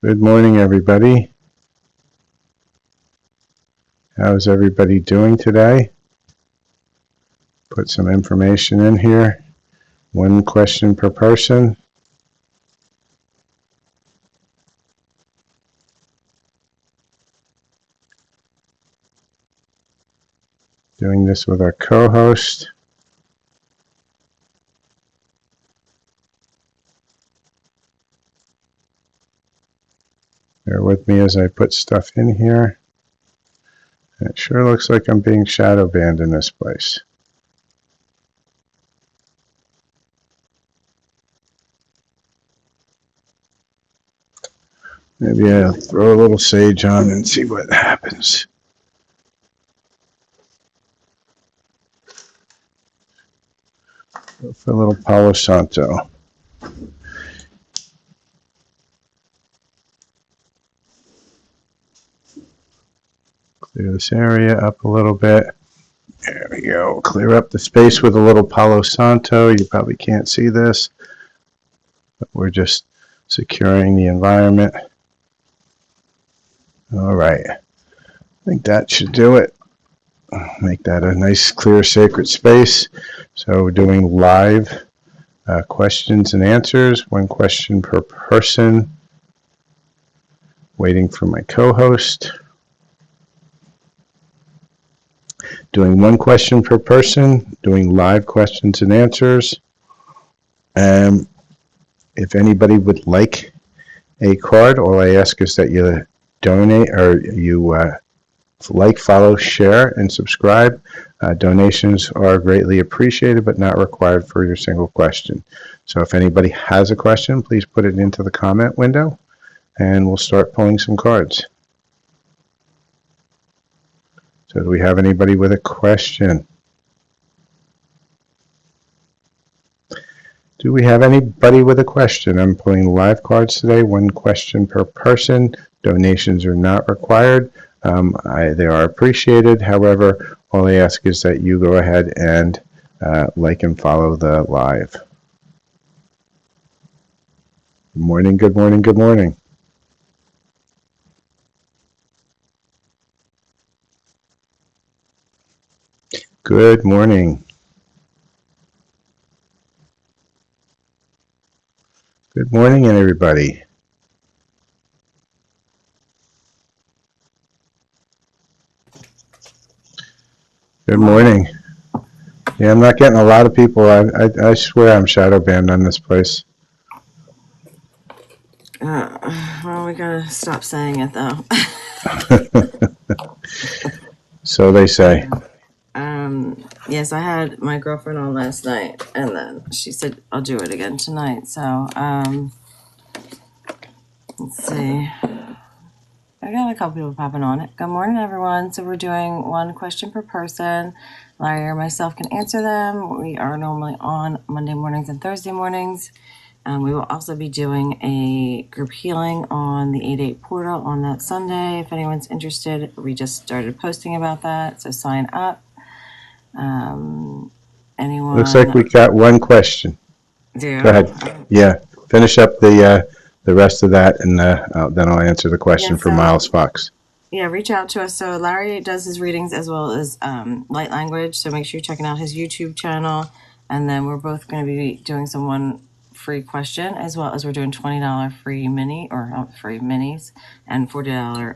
Good morning, everybody. How's everybody doing today? Put some information in here. One question per person. Doing this with our co-host. Bear with me as I put stuff in here. It sure looks like I'm being shadow banned in this place. Maybe I'll throw a little sage on and see what happens. Go for a little Palo Santo. Clear this area up a little bit. There we go. Clear up the space with a little Palo Santo. You probably can't see this, but we're just securing the environment. All right. I think that should do it. Make that a nice, clear, sacred space. So we're doing live questions and answers. One question per person. Waiting for my co-host. Doing one question per person. Doing live questions and answers. If anybody would like a card, all I ask is that you donate or you like, follow, share, and subscribe. Donations are greatly appreciated but not required for your single question. So if anybody has a question, please put it into the comment window and we'll start pulling some cards. So do we have anybody with a question? Do we have anybody with a question? I'm pulling live cards today, one question per person. Donations are not required. They are appreciated. However, all I ask is that you go ahead and like and follow the live. Good morning, good morning, good morning. Good morning. Good morning, everybody. Good morning. Yeah, I'm not getting a lot of people. I swear I'm shadow banned on this place. Well, we gotta stop saying it though. So they say. Yes, I had my girlfriend on last night, and then she said I'll do it again tonight. So, let's see. I got a couple people popping on it. Good morning, everyone. So we're doing one question per person. Larry or myself can answer them. We are normally on Monday mornings and Thursday mornings. We will also be doing a group healing on the 8/8 portal on that Sunday. If anyone's interested, we just started posting about that, so sign up. Anyone? Looks like we got one question. Do? Go ahead. Yeah, finish up the rest of that, and then I'll answer the question for Miles Fox. Yeah, reach out to us. So Larry does his readings as well as light language. So make sure you're checking out his YouTube channel. And then we're both going to be doing one free question, as well as we're doing $20 free mini or not free minis and $40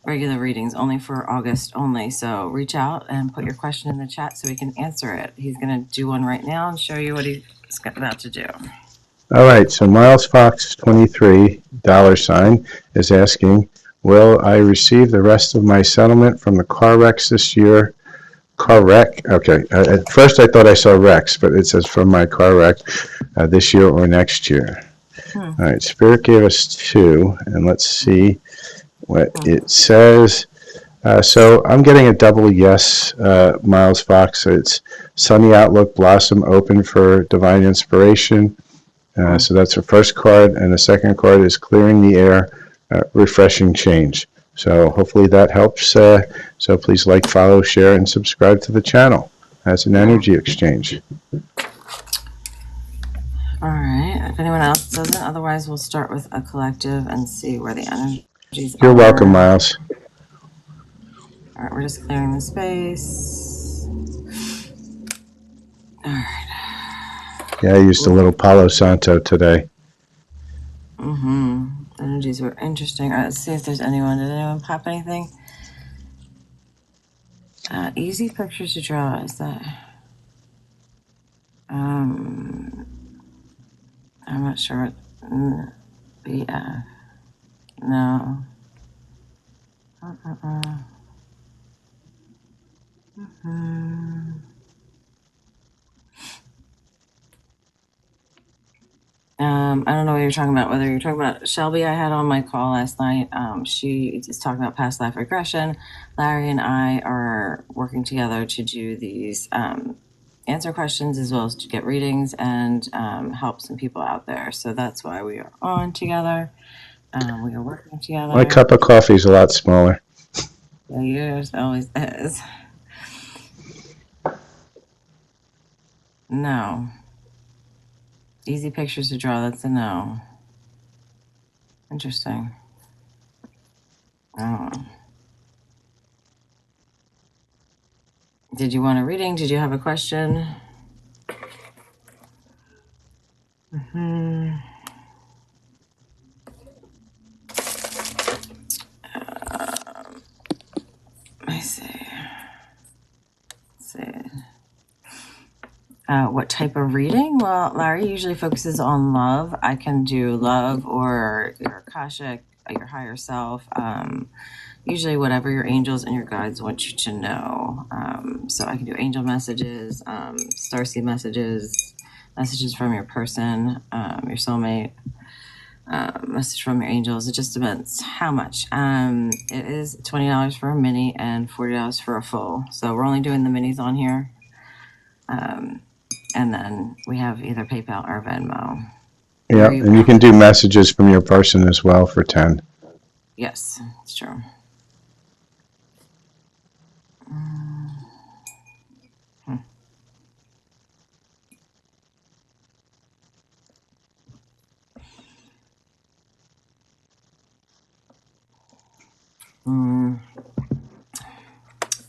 regular readings only for August only. So reach out and put your question in the chat so we can answer it. He's going to do one right now and show you what he's about to do. All right, so Miles Fox 23 $, is asking, will I receive the rest of my settlement from the car wrecks this year? Car wreck? Okay, at first I thought I saw wrecks, but it says from my car wreck this year or next year. All right, Spirit gave us 2, and let's see what it says. So I'm getting a double yes, Miles Fox. It's sunny outlook, blossom open for divine inspiration. So that's the first card, and the second card is clearing the air, refreshing change. So hopefully that helps. So please like, follow, share, and subscribe to the channel as an energy exchange. All right. If anyone else doesn't, otherwise we'll start with a collective and see where the energies You're welcome, are. Miles. All right, we're just clearing the space. All right. Yeah, I used a little Palo Santo today. Energies were interesting. All right, let's see if there's anyone. Did anyone pop anything? Easy pictures to draw. Is that? I'm not sure. Yeah. No. I don't know what you're talking about. Whether you're talking about Shelby, I had on my call last night. She is talking about past life regression. Larry and I are working together to do these answer questions as well as to get readings and help some people out there. So that's why we are on together. We are working together. My cup of coffee is a lot smaller. Yeah, yours always is. No. Easy pictures to draw. That's a no. Interesting. Oh. Did you want a reading? Did you have a question? I see. Let's see. What type of reading? Well, Larry usually focuses on love. I can do love or your Akashic, your higher self. Usually, whatever your angels and your guides want you to know. So I can do angel messages, starseed messages, messages from your person, your soulmate, message from your angels. It just depends how much. It is $20 for a mini and $40 for a full. So we're only doing the minis on here. And then we have either PayPal or Venmo. Yeah, and you can do messages from your person as well for 10. Yes, it's true.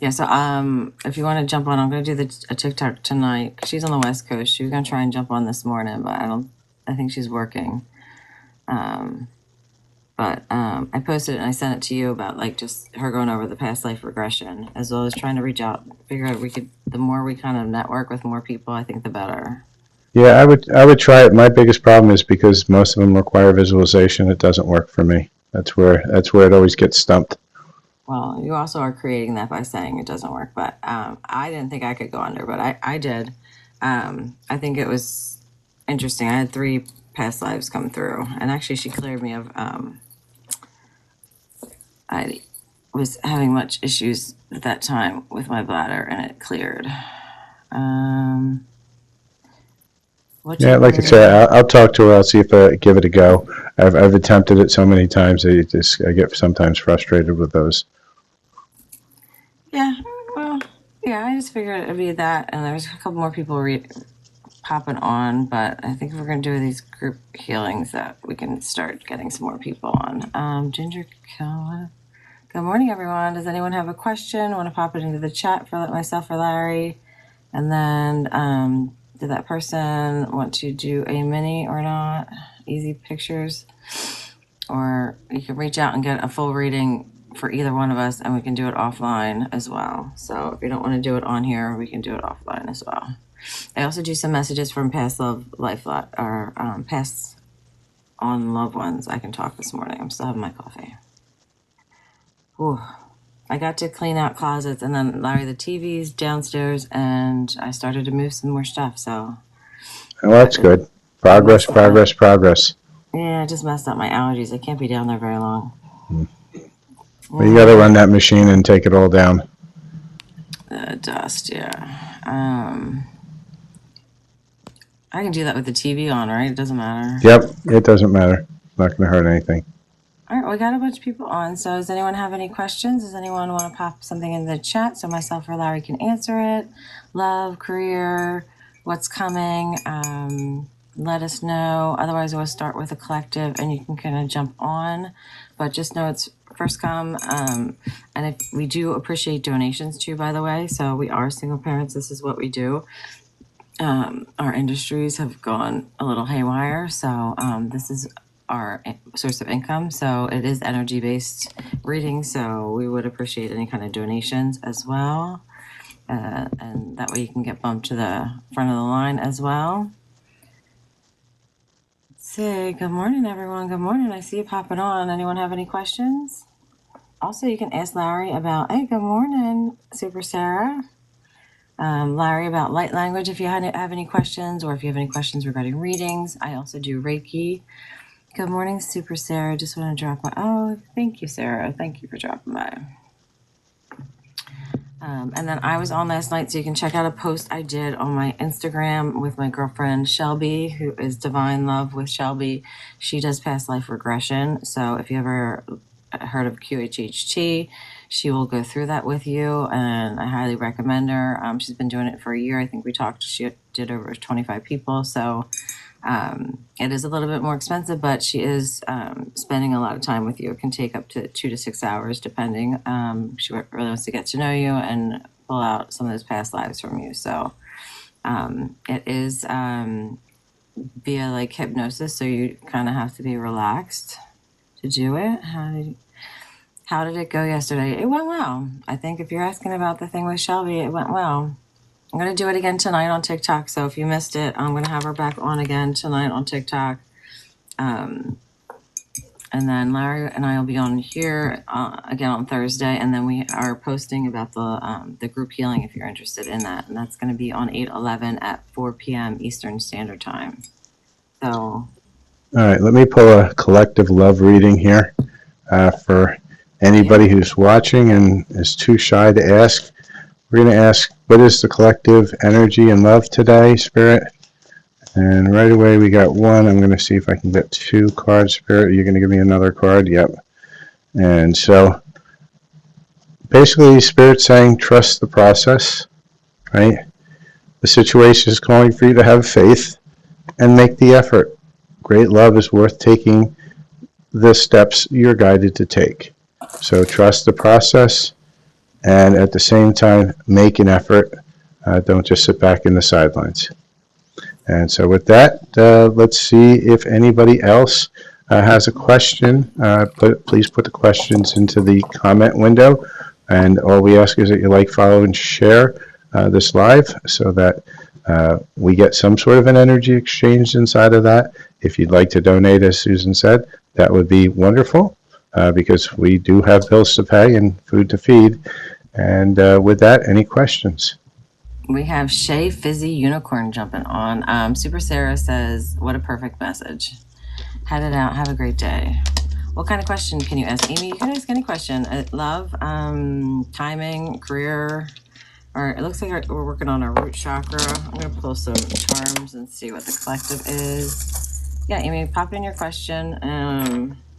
Yeah, so if you want to jump on, I'm going to do a TikTok tonight. She's on the West Coast. She was going to try and jump on this morning, but I think she's working. But I posted it and I sent it to you about like just her going over the past life regression as well as trying to reach out, figure out the more we kind of network with more people, I think the better. Yeah, I would try it. My biggest problem is because most of them require visualization. It doesn't work for me. That's where it always gets stumped. Well, you also are creating that by saying it doesn't work, but I didn't think I could go under, but I did. I think it was interesting. I had 3 past lives come through, and actually, she cleared me of. I was having much issues at that time with my bladder, and it cleared. Yeah, like I said, I'll talk to her. I'll see if I give it a go. I've attempted it so many times. I get sometimes frustrated with those. Yeah, well, yeah, I just figured it'd be that, and there's a couple more people popping on, but I think if we're gonna do these group healings, that we can start getting some more people on. Ginger Kill. Good morning, everyone. Does anyone have a question? Want to pop it into the chat for myself or Larry? And then, did that person want to do a mini or not? Easy pictures, or you can reach out and get a full reading for either one of us, and we can do it offline as well. So if you don't want to do it on here, we can do it offline as well. I also do some messages from past life or past on loved ones. I can talk this morning. I'm still having my coffee. Whew. I got to clean out closets, and then Larry, the TV's downstairs, and I started to move some more stuff. So Oh, that's good. Progress, progress, progress. Yeah, it just messed up my allergies. I can't be down there very long. Well, you got to run that machine and take it all down. The dust, yeah. I can do that with the TV on, right? It doesn't matter. Yep, it doesn't matter. It's not going to hurt anything. All right, we got a bunch of people on. So does anyone have any questions? Does anyone want to pop something in the chat so myself or Larry can answer it? Love, career, what's coming? let us know. Otherwise, we'll start with a collective and you can kind of jump on. But just know it's first come. And if we do appreciate donations too, by the way. So we are single parents. This is what we do. Our industries have gone a little haywire. So this is our source of income. So it is energy based reading. So we would appreciate any kind of donations as well. And that way you can get bumped to the front of the line as well. Say good morning, everyone. Good morning. I see you popping on. Anyone have any questions? Also, you can ask Larry about, hey, good morning, Super Sarah. Larry, about light language if you have any questions, or if you have any questions regarding readings. I also do Reiki. Good morning, Super Sarah. Just want to drop by. Oh, thank you, Sarah. Thank you for dropping by. And then I was on last night, so you can check out a post I did on my Instagram with my girlfriend Shelby, who is Divine Love with Shelby. She does past life regression. So if you ever heard of QHHT, she will go through that with you, and I highly recommend her. She's been doing it for a year. I think we talked. She did over 25 people. So it is a little bit more expensive, but she is spending a lot of time with you. It can take up to 2 to 6 hours, depending. She really wants to get to know you and pull out some of those past lives from you. So it is via like hypnosis, so you kind of have to be relaxed to do it. How did it go yesterday? It went well. I think if you're asking about the thing with Shelby, it went well. I'm going to do it again tonight on TikTok. So if you missed it, I'm going to have her back on again tonight on TikTok. And then Larry and I will be on here again on Thursday. And then we are posting about the group healing if you're interested in that. And that's going to be on 8/11 at 4 p.m. Eastern Standard Time. So. All right, let me pull a collective love reading here for anybody who's watching and is too shy to ask. We're going to ask, what is the collective energy and love today, Spirit? And right away we got one. I'm going to see if I can get 2 cards, Spirit. You're going to give me another card? Yep. And so basically, Spirit's saying trust the process, right? The situation is calling for you to have faith and make the effort. Great love is worth taking the steps you're guided to take. So trust the process, and at the same time, make an effort. Don't just sit back in the sidelines. And so with that, let's see if anybody else has a question. Please put the questions into the comment window. And all we ask is that you like, follow, and share this live so that we get some sort of an energy exchange inside of that. If you'd like to donate, as Susan said, that would be wonderful because we do have bills to pay and food to feed. And with that, any questions? We have Shay Fizzy Unicorn jumping on. Super Sarah says, what a perfect message. Head it out. Have a great day. What kind of question can you ask? Amy, you can ask any question. Love, timing, career, or it looks like we're working on our root chakra. I'm going to pull some charms and see what the collective is. Yeah, Amy, pop in your question.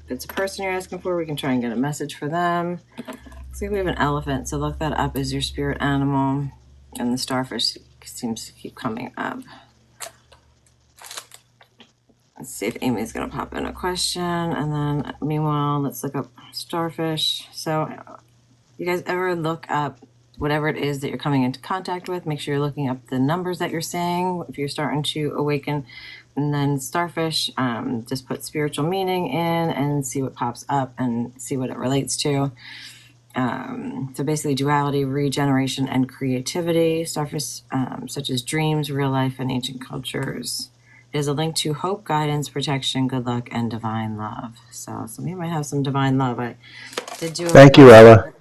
If it's a person you're asking for, we can try and get a message for them. Looks like we have an elephant, so look that up as your spirit animal. And the starfish seems to keep coming up. Let's see if Amy's going to pop in a question. And then meanwhile, let's look up starfish. So you guys ever look up whatever it is that you're coming into contact with? Make sure you're looking up the numbers that you're saying if you're starting to awaken. And then starfish, just put spiritual meaning in and see what pops up and see what it relates to. So basically duality, regeneration, and creativity. Starfish such as dreams, real life, and ancient cultures. It is a link to hope, guidance, protection, good luck, and divine love. So some of you might have some divine love. I did do Thank you, Ella.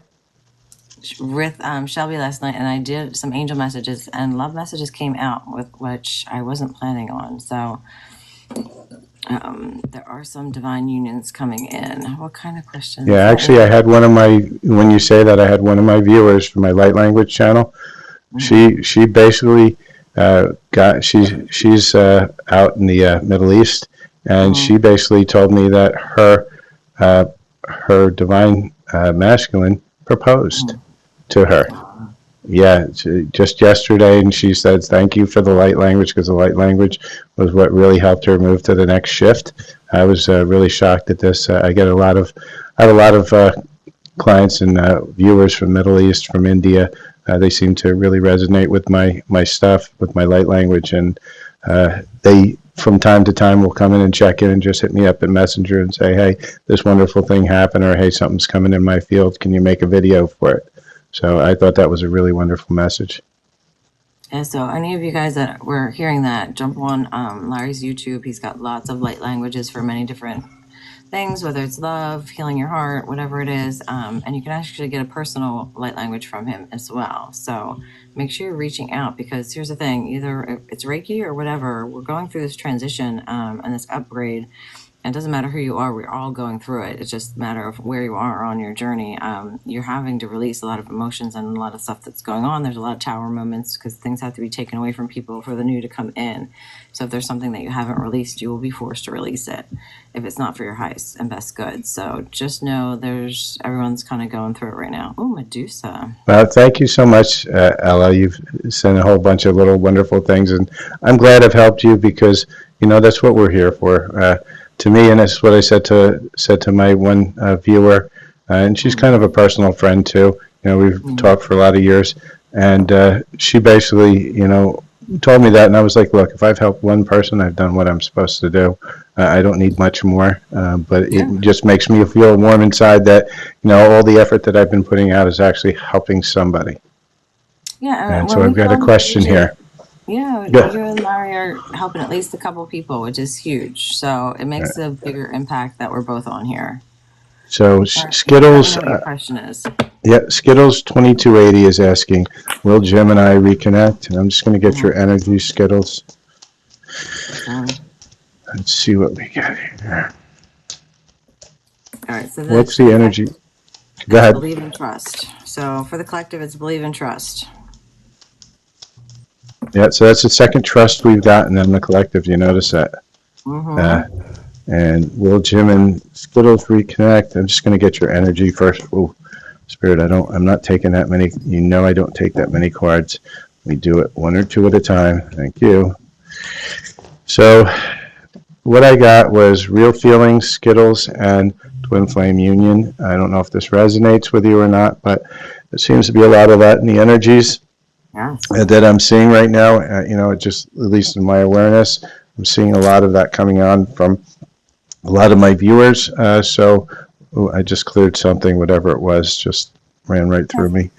With Shelby last night, and I did some angel messages, and love messages came out with which I wasn't planning on. So there are some divine unions coming in. What kind of questions? Yeah, actually, I had one of my, when you say that, I had one of my viewers for my light language channel. She basically she's out in the Middle East, and she basically told me that her divine masculine proposed to her. Yeah, just yesterday, and she said thank you for the light language because the light language was what really helped her move to the next shift. I was really shocked at this. I have a lot of clients and viewers from Middle East, from India. They seem to really resonate with my stuff, with my light language, and they from time to time will come in and check in and just hit me up in Messenger and say, "Hey, this wonderful thing happened," or "Hey, something's coming in my field. Can you make a video for it?" So I thought that was a really wonderful message. And so, any of you guys that were hearing that, jump on Larry's YouTube. He's got lots of light languages for many different things, whether it's love, healing your heart, whatever it is. And you can actually get a personal light language from him as well. So make sure you're reaching out, because here's the thing, either it's Reiki or whatever, we're going through this transition and this upgrade. And it doesn't matter who you are, we're all going through it. It's just a matter of where you are on your journey. You're having to release a lot of emotions and a lot of stuff that's going on. There's a lot of tower moments because things have to be taken away from people for the new to come in. So if there's something that you haven't released, you will be forced to release it if it's not for your highest and best good. So just know everyone's kind of going through it right now. Oh, Medusa. Well, thank you so much, Ella. You've sent a whole bunch of little wonderful things, and I'm glad I've helped you because that's what we're here for. To me, and that's what I said to my one viewer, and she's kind of a personal friend too. We've talked for a lot of years, and she basically, told me that, and I was like, look, if I've helped one person, I've done what I'm supposed to do. I don't need much more, but it just makes me feel warm inside that all the effort that I've been putting out is actually helping somebody. Yeah, And when so we I've get got a on here, question here. yeah, Yeah. you and Larry are helping at least a couple people, which is huge. So it makes a bigger impact that we're both on here. So All right, Amy, let me Skittles, know what your question is. yeah, Skittles 2280 is asking, will Jim and I reconnect? And I'm just going to get your energy, Skittles. Let's see what we got here. All right, so What's for the the energy? collective, Go it's ahead. believe and trust. So for the collective, it's believe and trust. Yeah, so that's the second trust we've gotten in the collective. You notice that? Uh, Mm-hmm. and will Jim and Skittles reconnect? I'm just going to get your energy first. Oh, Spirit, I'm not taking that many. I don't take that many cards. We do it one or two at a time. Thank you. So what I got was Real Feelings, Skittles, and Twin Flame Union. I don't know if this resonates with you or not, but there seems to be a lot of that in the energies Yes. that I'm seeing right now. Just at least in my awareness, I'm seeing a lot of that coming on from a lot of my viewers. I just cleared something, whatever it was, just ran right through me.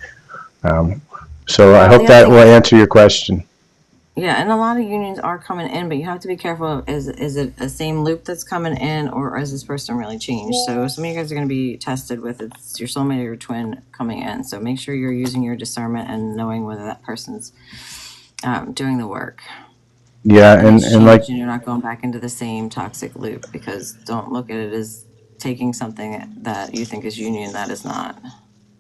So I Well, hope the other that thing will is, answer your question. yeah, and a lot of unions are coming in, but you have to be careful. Is it the same loop that's coming in, or is this person really changed? So some of you guys are going to be tested with it's your soulmate or your twin coming in. So make sure you're using your discernment and knowing whether that person's doing the work Yeah, and it's and like changed, and you're not going back into the same toxic loop. Because don't look at it as taking something that you think is union that is not.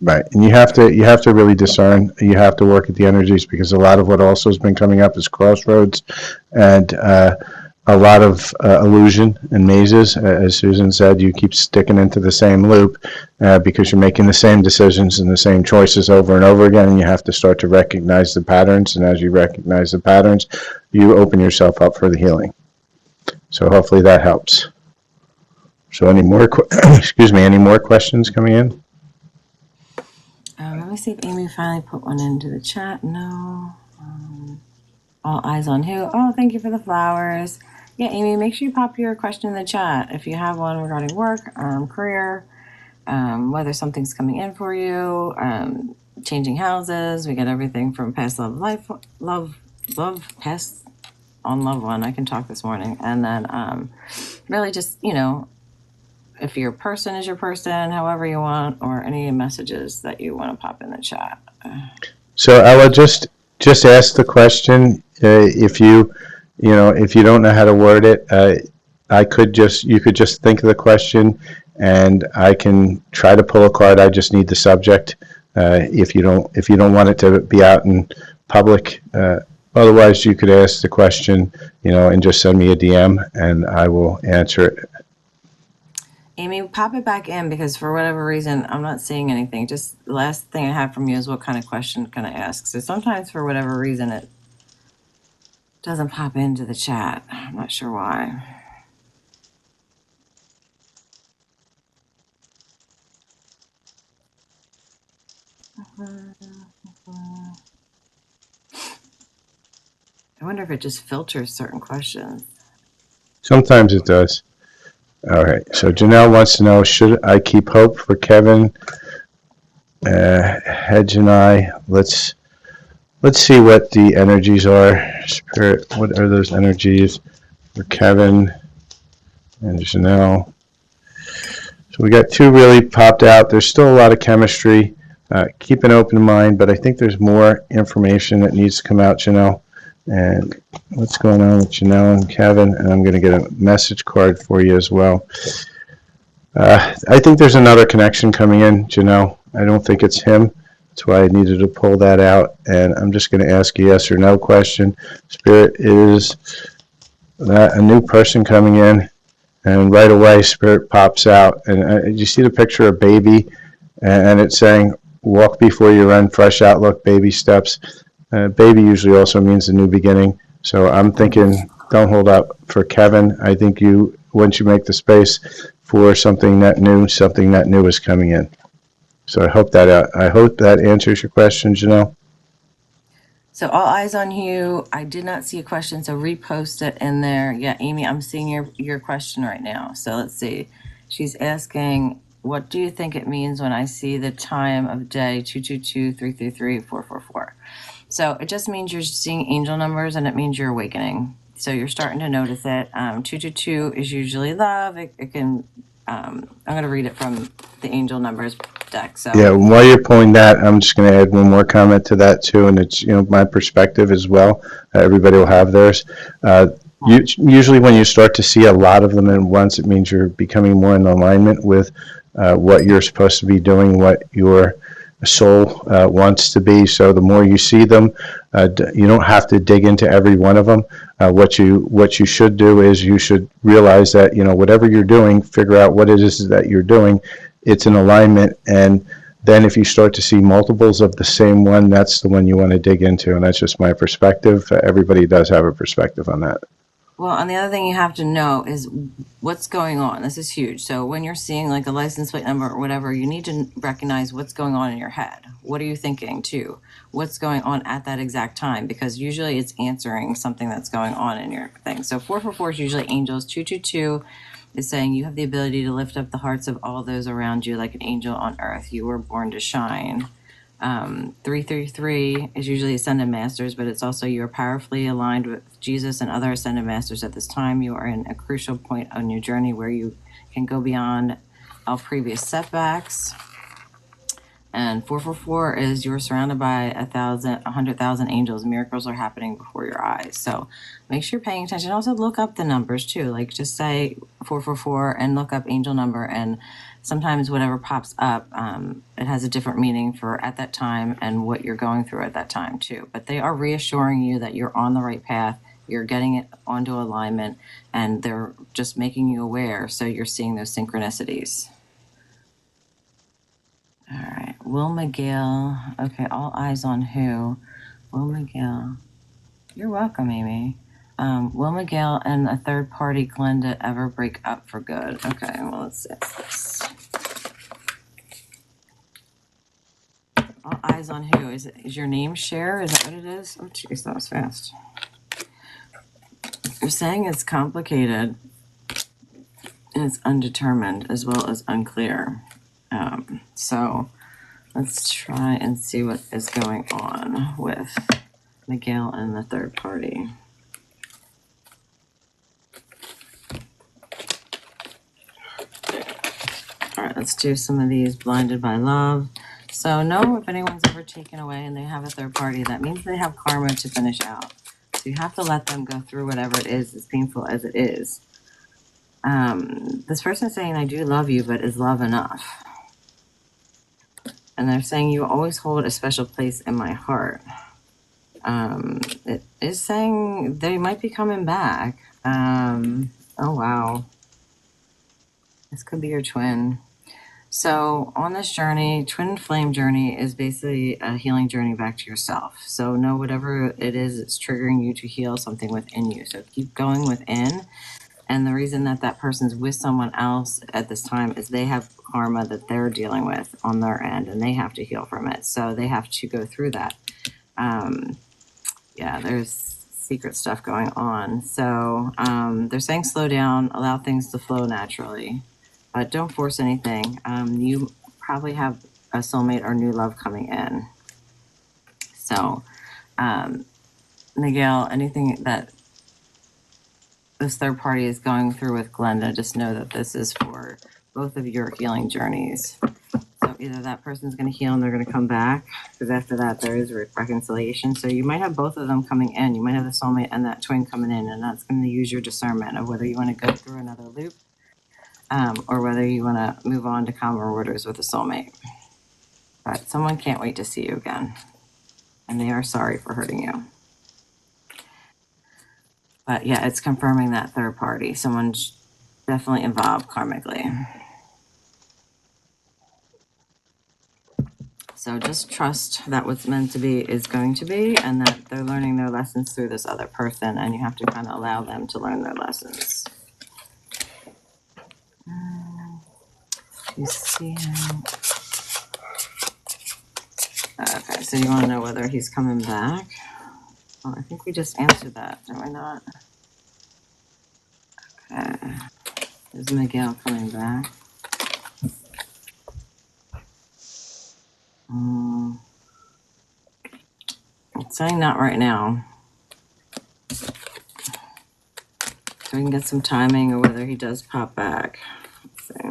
right, and you have to really discern. You have to work at the energies because a lot of what also has been coming up is crossroads, and a lot of illusion and mazes. As Susan said, you keep sticking into the same loop because you're making the same decisions and the same choices over and over again, and you have to start to recognize the patterns. And as you recognize the patterns, you open yourself up for the healing. So hopefully that helps. So any more, excuse me, any more questions coming in? Let me see if Amy finally put one into the chat. No. All eyes on who? Oh, thank you for the flowers. Yeah, Amy, make sure you pop your question in the chat if you have one regarding work, career, whether something's coming in for you, changing houses. We get everything from past love, past on loved one. I can talk this morning, and then really just if your person is your person, however you want, or any messages that you want to pop in the chat. So Ella, just ask the question. If you don't know how to word it, you could just think of the question, and I can try to pull a card. I just need the subject. If you don't want it to be out in public, otherwise you could ask the question, and just send me a DM, and I will answer it. Amy, pop it back in because for whatever reason, I'm not seeing anything. Just the last thing I have from you is what kind of question can I ask? So sometimes for whatever reason, it doesn't pop into the chat. I'm not sure why. I wonder if it just filters certain questions. Sometimes it does. All right. So Janelle wants to know, should I keep hope for Kevin, Hedge and I? Let's see what the energies are. Spirit, what are those energies for Kevin and Janelle? So we got two really popped out. There's still a lot of chemistry. Keep an open mind, but I think there's more information that needs to come out, Janelle. And what's going on with Janelle and Kevin? And I'm going to get a message card for you as well. I think there's another connection coming in, Janelle. I don't think it's him. That's why I needed to pull that out. And I'm just going to ask a yes or no question. Spirit, is that a new person coming in? And right away, Spirit pops out. And you see the picture of baby, and it's saying, walk before you run, fresh outlook, baby steps. Baby usually also means a new beginning. So I'm thinking, don't hold up for Kevin. I think once you make the space for something that new is coming in. So I hope that answers your question, Janelle. So all eyes on you. I did not see a question, so repost it in there. Yeah, Amy, I'm seeing your question right now. So let's see. She's asking, what do you think it means when I see the time of day 222 333 444? So it just means you're seeing angel numbers, and it means you're awakening. So you're starting to notice it. 222 is usually love. It can. I'm going to read it from the angel numbers deck. So Yeah, while you're pulling that, I'm just going to add one more comment to that too, and it's my perspective as well. Everybody will have theirs. Usually, when you start to see a lot of them at once, it means you're becoming more in alignment with what you're supposed to be doing, what your soul wants to be. So the more you see them, you don't have to dig into every one of them. What you should do is you should realize that whatever you're doing, figure out what it is that you're doing. It's an alignment, and then if you start to see multiples of the same one, that's the one you want to dig into, and that's just my perspective. Everybody does have a perspective on that. well, and the other thing you have to know is what's going on. This is huge. So when you're seeing like a license plate number or whatever, you need to recognize what's going on in your head. What are you thinking too? What's going on at that exact time? Because usually it's answering something that's going on in your thing. So 444 is usually angels. 222 is saying you have the ability to lift up the hearts of all those around you like an angel on earth. You were born to shine. 333 is usually ascended masters, but it's also you're powerfully aligned with Jesus and other ascended masters at this time. You are in a crucial point on your journey where you can go beyond all previous setbacks. And 444 is you're surrounded by 100,000 angels. Miracles are happening before your eyes. So make sure you're paying attention. Also look up the numbers too. Like just say 444 and look up angel number. And sometimes whatever pops up, it has a different meaning for at that time and what you're going through at that time too. But they are reassuring you that you're on the right path. You're getting it onto alignment, and they're just making you aware. So you're seeing those synchronicities. All right, Will McGill. Okay, all eyes on who? Will McGill. You're welcome, Amy. Will McGill and a third party Glenda ever break up for good? Okay, well, let's see this. All eyes on who? Is your name Cher? Is that what it is? Oh, jeez, that was fast. You're saying it's complicated and it's undetermined as well as unclear. So let's try and see what is going on with Miguel and the third party. All right, let's do some of these blinded by love. So know if anyone's ever taken away and they have a third party, that means they have karma to finish out. So you have to let them go through whatever it is, as painful as it is. This person is saying, I do love you, but is love enough? And they're saying you always hold a special place in my heart. It is saying they might be coming back. Oh, wow. This could be your twin. So on this journey, twin flame journey is basically a healing journey back to yourself. So know whatever it is, it's triggering you to heal something within you. So keep going within. And the reason that that person's with someone else at this time is they have karma that they're dealing with on their end, and they have to heal from it. So they have to go through that. Yeah, there's secret stuff going on. So they're saying slow down, allow things to flow naturally, but don't force anything. You probably have a soulmate or new love coming in. So, Miguel, anything that this third party is going through with Glenda, just know that this is for both of your healing journeys. So either that person's going to heal and they're going to come back, because after that there is reconciliation. So you might have both of them coming in. You might have the soulmate and that twin coming in, and that's going to use your discernment of whether you want to go through another loop, or whether you want to move on to calmer waters with a soulmate. But someone can't wait to see you again, and they are sorry for hurting you. But yeah, it's confirming that third party. Someone's definitely involved karmically. So just trust that what's meant to be is going to be, and that they're learning their lessons through this other person, and you have to kind of allow them to learn their lessons. You see him. Okay, so you want to know whether he's coming back? Oh, I think we just answered that, did we not? Okay. Is Miguel coming back? It's saying not right now. So we can get some timing or whether he does pop back. Let's see.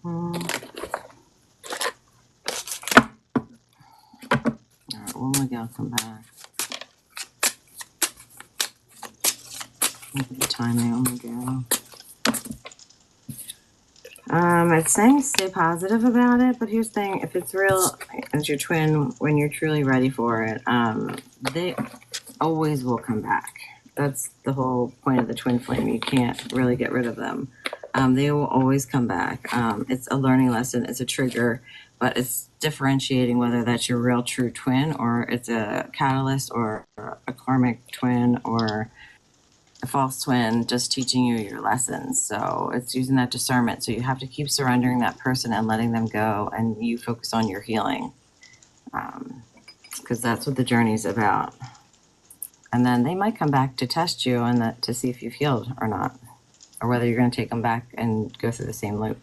All right, will Miguel come back? Look at the timing on Miguel. It's saying stay positive about it, but here's the thing: if it's real, as your twin, when you're truly ready for it, they always will come back. That's the whole point of the twin flame. You can't really get rid of them. They will always come back. It's a learning lesson. It's a trigger, but it's differentiating whether that's your real true twin or it's a catalyst or a karmic twin or a false twin just teaching you your lessons. So it's using that discernment. So you have to keep surrendering that person and letting them go, and you focus on your healing, because that's what the journey is about. And then they might come back to test you and that to see if you've healed or not, or whether you're going to take them back and go through the same loop.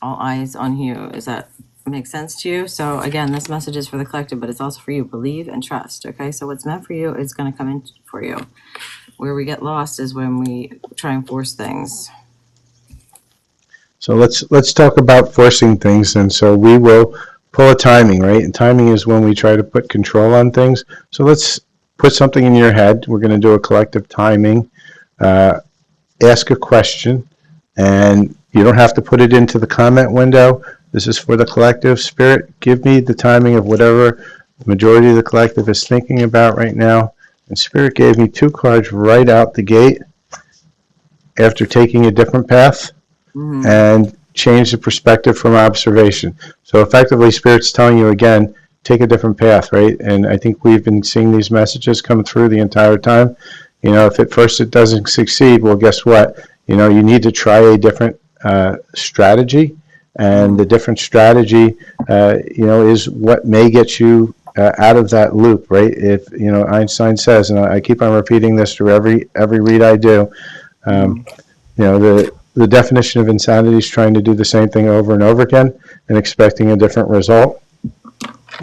All eyes on you. Is that make sense to you? So again, this message is for the collective, but it's also for you. Believe and trust. Okay, so what's meant for you is going to come in for you. Where we get lost is when we try and force things. So let's talk about forcing things. And so we will pull a timing, right? And timing is when we try to put control on things. So let's put something in your head. We're going to do a collective timing. Ask a question, and you don't have to put it into the comment window. This is for the collective. Spirit, give me the timing of whatever the majority of the collective is thinking about right now. And Spirit gave me 2 cards right out the gate after taking a different path. And change the perspective from observation. So effectively, Spirit's telling you again, take a different path, right? And I think we've been seeing these messages come through the entire time. You know, if at first it doesn't succeed, well, guess what? You know, you need to try a different strategy. And the different strategy, you know, is what may get you out of that loop, right? If, you know, Einstein says, and I keep on repeating this through every read I do, you know, the definition of insanity is trying to do the same thing over and over again and expecting a different result.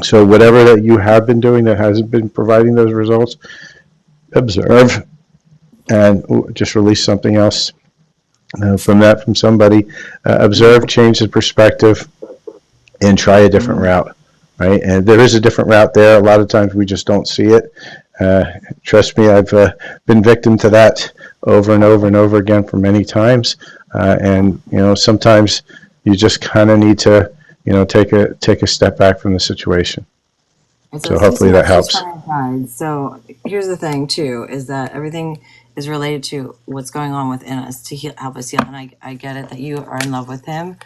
So whatever that you have been doing that hasn't been providing those results, observe and just release something else from somebody. Observe, change the perspective, and try a different route, right? And there is a different route there. A lot of times we just don't see it. Trust me, I've been victim to that over and over and over again for many times. And you know, sometimes you just kind of need to, you know, take a step back from the situation. So hopefully that helps. sides. So here's the thing too, is that everything is related to what's going on within us to heal, help us heal. And I get it that you are in love with him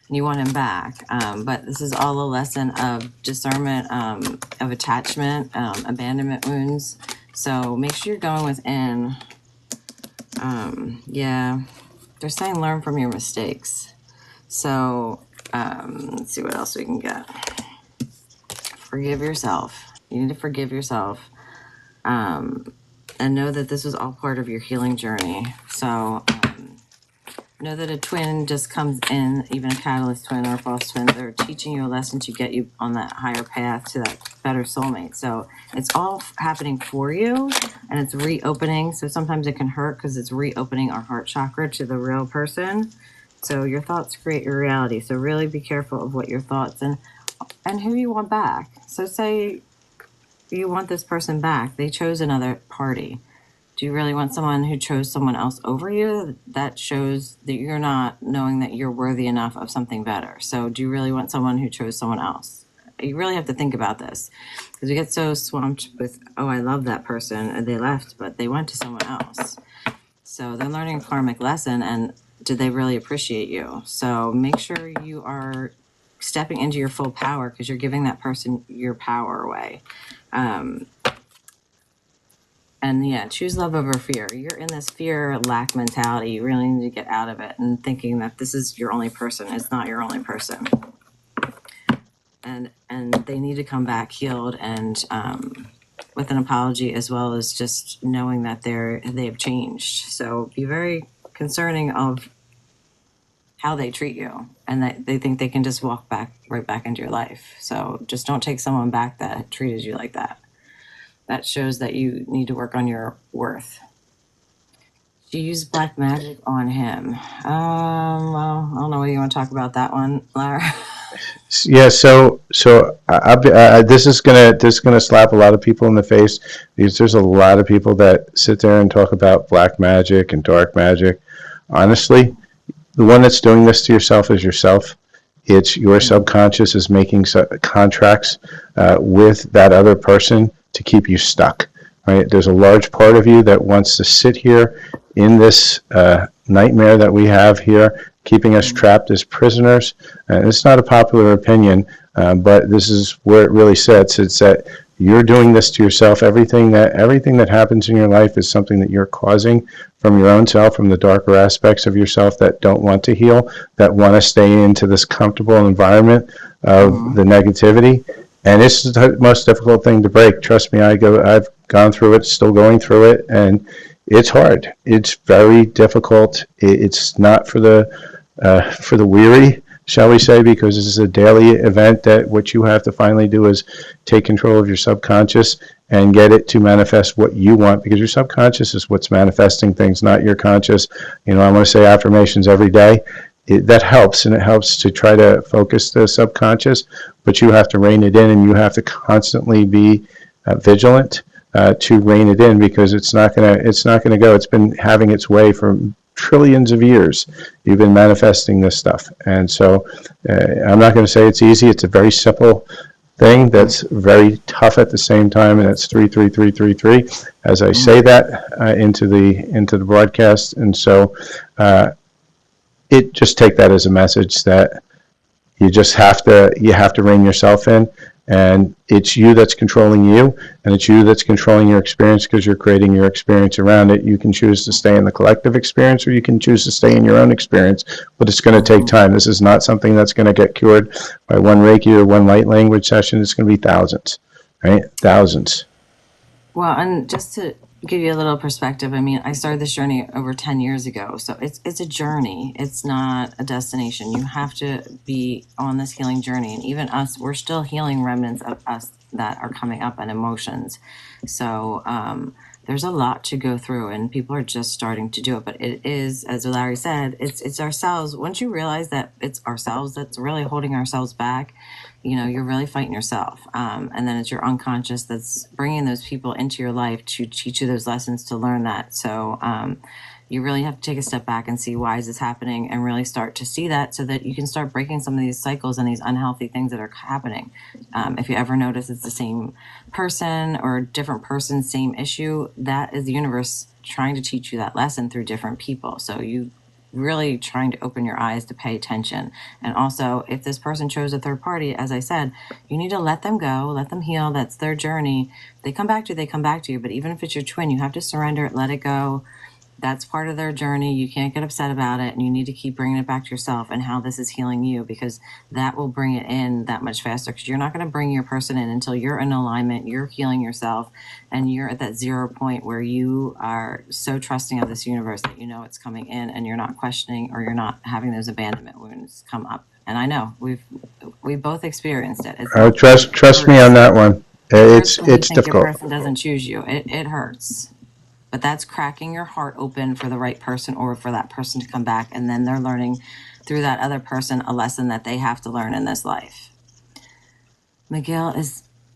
and you want him back. But this is all a lesson of discernment, of attachment, abandonment wounds. So make sure you're going within. Yeah, they're saying learn from your mistakes. So let's see what else we can get. Forgive yourself. You need to forgive yourself. And know that this was all part of your healing journey. So know that a twin just comes in, even a catalyst twin or a false twin, they're teaching you a lesson to get you on that higher path to that better soulmate. So it's all happening for you and it's reopening. So sometimes it can hurt because it's reopening our heart chakra to the real person. So your thoughts create your reality. So really be careful of what your thoughts and who you want back. So say you want this person back. They chose another party. Do you really want someone who chose someone else over you? That shows that you're not knowing that you're worthy enough of something better. So, do you really want someone who chose someone else? You really have to think about this because you get so swamped with, oh, I love that person, and they left, but they went to someone else. So, they're learning a karmic lesson, and did they really appreciate you? So, make sure you are stepping into your full power because you're giving that person your power away. And yeah, choose love over fear. You're in this fear lack mentality. You really need to get out of it and thinking that this is your only person. It's not your only person. And they need to come back healed and with an apology as well as just knowing that they've changed. So be very concerning of how they treat you and that they think they can just walk back right back into your life. So just don't take someone back that treated you like that. That shows that you need to work on your worth. She used black magic on him. Well, I don't know whether you want to talk about that one, Lara. Yeah, this is gonna slap a lot of people in the face because there's a lot of people that sit there and talk about black magic and dark magic. Honestly, the one that's doing this to yourself is yourself. It's your subconscious is making contracts with that other person to keep you stuck. Right? There's a large part of you that wants to sit here in this nightmare that we have here, keeping us trapped as prisoners. And it's not a popular opinion, but this is where it really sits. It's that you're doing this to yourself. Everything that happens in your life is something that you're causing from your own self, from the darker aspects of yourself that don't want to heal, that want to stay into this comfortable environment of the negativity. And it's the most difficult thing to break. Trust me, I've gone through it, still going through it, and it's hard. It's very difficult. It's not for the weary, shall we say, because this is a daily event that what you have to finally do is take control of your subconscious and get it to manifest what you want, because your subconscious is what's manifesting things, not your conscious. I want to say affirmations every day. That helps, and it helps to try to focus the subconscious, but you have to rein it in, and you have to constantly be vigilant to rein it in, because it's not gonna go. It's been having its way for trillions of years. You've been manifesting this stuff, and so I'm not going to say it's easy. It's a very simple thing that's very tough at the same time, and it's 33333 as I say that into the broadcast. And so it just take that as a message that you have to rein yourself in, and it's you that's controlling you, and it's you that's controlling your experience, because you're creating your experience around it. You can choose to stay in the collective experience, or you can choose to stay in your own experience, but it's going to take time. This is not something that's going to get cured by one Reiki or one light language session. It's going to be thousands, right? Thousands. Well, and just to give you a little perspective, I mean, I started this journey over 10 years ago. So it's a journey. It's not a destination. You have to be on this healing journey. And even us, we're still healing remnants of us that are coming up and emotions. So there's a lot to go through, and people are just starting to do it. But it is, as Larry said, it's ourselves. Once you realize that it's ourselves that's really holding ourselves back, you're really fighting yourself. And then it's your unconscious that's bringing those people into your life to teach you those lessons, to learn that. So you really have to take a step back and see why is this happening, and really start to see that, so that you can start breaking some of these cycles and these unhealthy things that are happening. If you ever notice it's the same person or different person, same issue, that is the universe trying to teach you that lesson through different people. So you really trying to open your eyes to pay attention. And also, if this person chose a third party, as I said, you need to let them go, let them heal. That's their journey. They come back to you, they come back to you. But even if it's your twin, you have to surrender it, let it go. That's part of their journey. You can't get upset about it, and you need to keep bringing it back to yourself and how this is healing you, because that will bring it in that much faster, because you're not going to bring your person in until you're in alignment, you're healing yourself, and you're at that 0 point where you are so trusting of this universe that you know it's coming in, and you're not questioning, or you're not having those abandonment wounds come up. And I know we've both experienced it. It's not Trust me on that one. it hurts when you It's think your difficult. person doesn't choose you. It hurts. But that's cracking your heart open for the right person, or for that person to come back, and then they're learning through that other person a lesson that they have to learn in this life. Miguel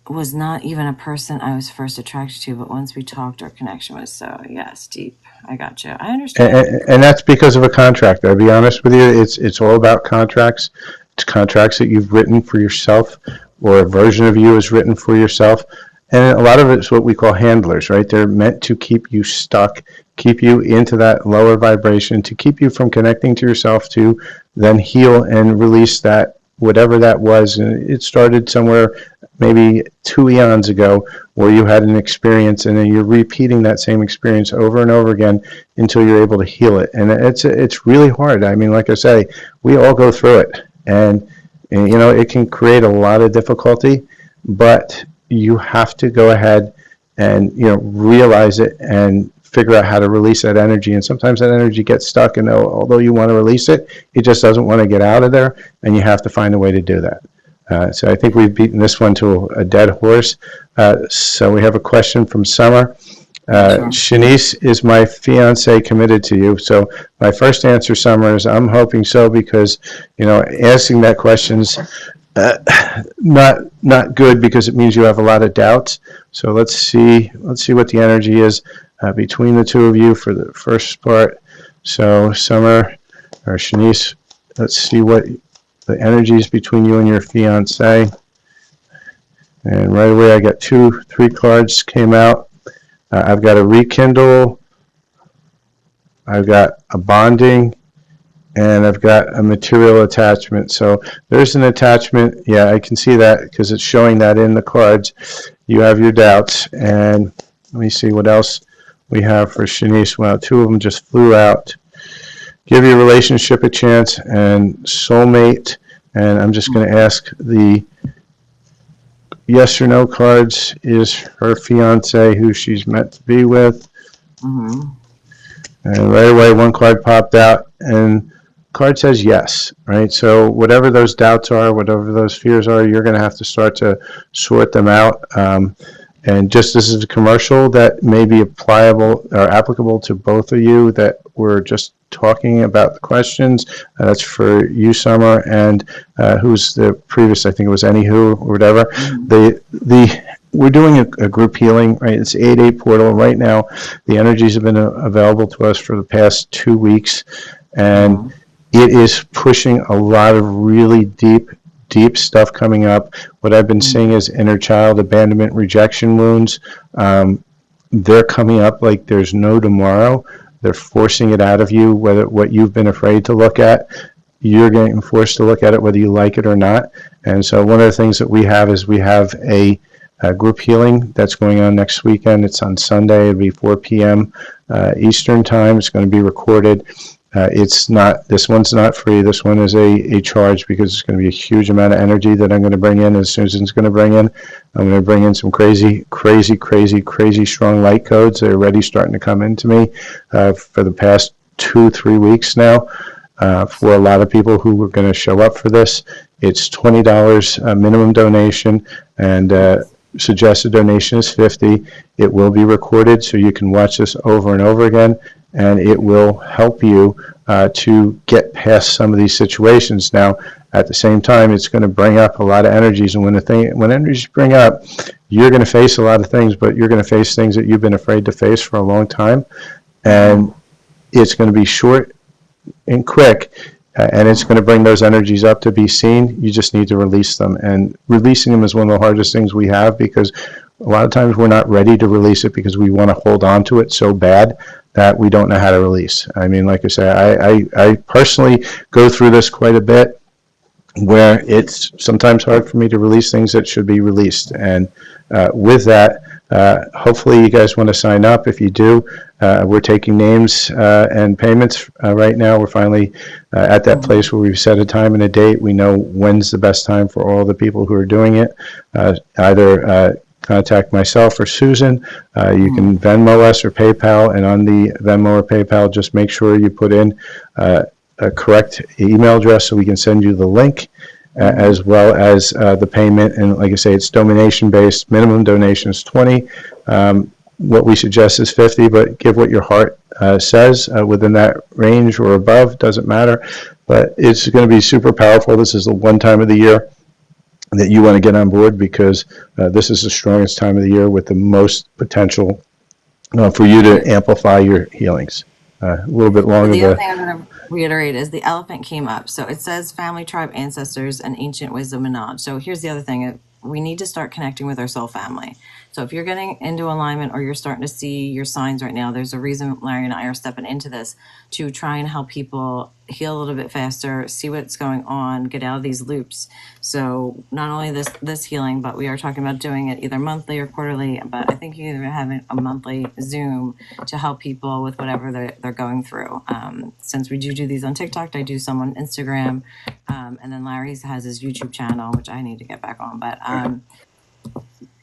was not even a person I was first attracted to, but once we talked, our connection was so, yes, deep. I got you. I understand. And that's because of a contract. I'll be honest with you. It's all about contracts. It's contracts that you've written for yourself, or a version of you is written for yourself. And a lot of it's what we call handlers, right? They're meant to keep you stuck, keep you into that lower vibration, to keep you from connecting to yourself, to then heal and release that, whatever that was. And it started somewhere maybe 2 eons ago, where you had an experience, and then you're repeating that same experience over and over again until you're able to heal it. And it's really hard. I mean, like I say, we all go through it, and it can create a lot of difficulty, but you have to go ahead and realize it and figure out how to release that energy. And sometimes that energy gets stuck, and although you want to release it, it just doesn't want to get out of there, and you have to find a way to do that. So I think we've beaten this one to a dead horse. So we have a question from Summer. Sure. Shanice, is my fiance committed to you? So my first answer, Summer, is I'm hoping so, because asking that question's not good, because it means you have a lot of doubts. So let's see what the energy is between the two of you for the first part. So Summer or Shanice, let's see what the energies between you and your fiance. And right away I got 3 cards came out. I've got a rekindle, I've got a bonding, and I've got a material attachment. So there's an attachment. Yeah, I can see that because it's showing that in the cards. You have your doubts. And let me see what else we have for Shanice. Well, 2 of them just flew out. Give your relationship a chance, and soulmate. And I'm just going to ask the yes or no cards. Is her fiance who she's meant to be with? Mm-hmm. And right away, 1 card popped out, and card says yes, right? So whatever those doubts are, whatever those fears are, you're going to have to start to sort them out. And just this is a commercial that may be applicable to both of you that we're just talking about the questions. That's for you, Summer, and who's the previous? I think it was Anywho or whatever. Mm-hmm. We're doing a group healing, right? It's 8/8 portal. Right now, the energies have been available to us for the past 2 weeks, and it is pushing a lot of really deep stuff coming up. What I've been seeing is inner child abandonment, rejection wounds. They're coming up like there's no tomorrow. They're forcing it out of you, what you've been afraid to look at. You're getting forced to look at it whether you like it or not. And so one of the things that we have is we have a group healing that's going on next weekend. It's on Sunday. It'll be 4 p.m. Eastern time. It's going to be recorded. This one's not free. This one is a charge, because it's going to be a huge amount of energy that I'm going to bring in. As Susan's going to bring in, I'm going to bring in some crazy strong light codes that are already starting to come into me for the past 2-3 weeks now. For a lot of people who are going to show up for this, it's $20 minimum donation, and suggested donation is $50. It will be recorded, so you can watch this over and over again, and it will help you to get past some of these situations. Now, at the same time, it's going to bring up a lot of energies, and when energies bring up, you're going to face a lot of things, but you're going to face things that you've been afraid to face for a long time, and it's going to be short and quick, and it's going to bring those energies up to be seen. You just need to release them, and releasing them is one of the hardest things we have, because a lot of times we're not ready to release it because we want to hold on to it so bad that we don't know how to release. I mean, like I say, I personally go through this quite a bit, where it's sometimes hard for me to release things that should be released. And with that, hopefully you guys want to sign up. If you do, we're taking names and payments right now. We're finally at that place where we've set a time and a date. We know when's the best time for all the people who are doing it. Either contact myself or Susan. You can Venmo us or PayPal, and on the Venmo or PayPal, just make sure you put in a correct email address so we can send you the link, as well as the payment. And like I say, it's donation based. Minimum donation is 20. What we suggest is 50, but give what your heart says within that range or above, doesn't matter. But it's going to be super powerful. This is the one time of the year that you want to get on board, because this is the strongest time of the year with the most potential for you to amplify your healings. A little bit So longer. the other thing I'm going to reiterate is the elephant came up. So it says family, tribe, ancestors, and ancient wisdom and knowledge. So here's the other thing. We need to start connecting with our soul family. So if you're getting into alignment, or you're starting to see your signs right now, there's a reason Larry and I are stepping into this to try and help people heal a little bit faster, see what's going on, get out of these loops. So not only this healing, but we are talking about doing it either monthly or quarterly. But I think you either having a monthly Zoom to help people with whatever they're going through. Since we do these on TikTok, I do some on Instagram, and then Larry has his YouTube channel, which I need to get back on. But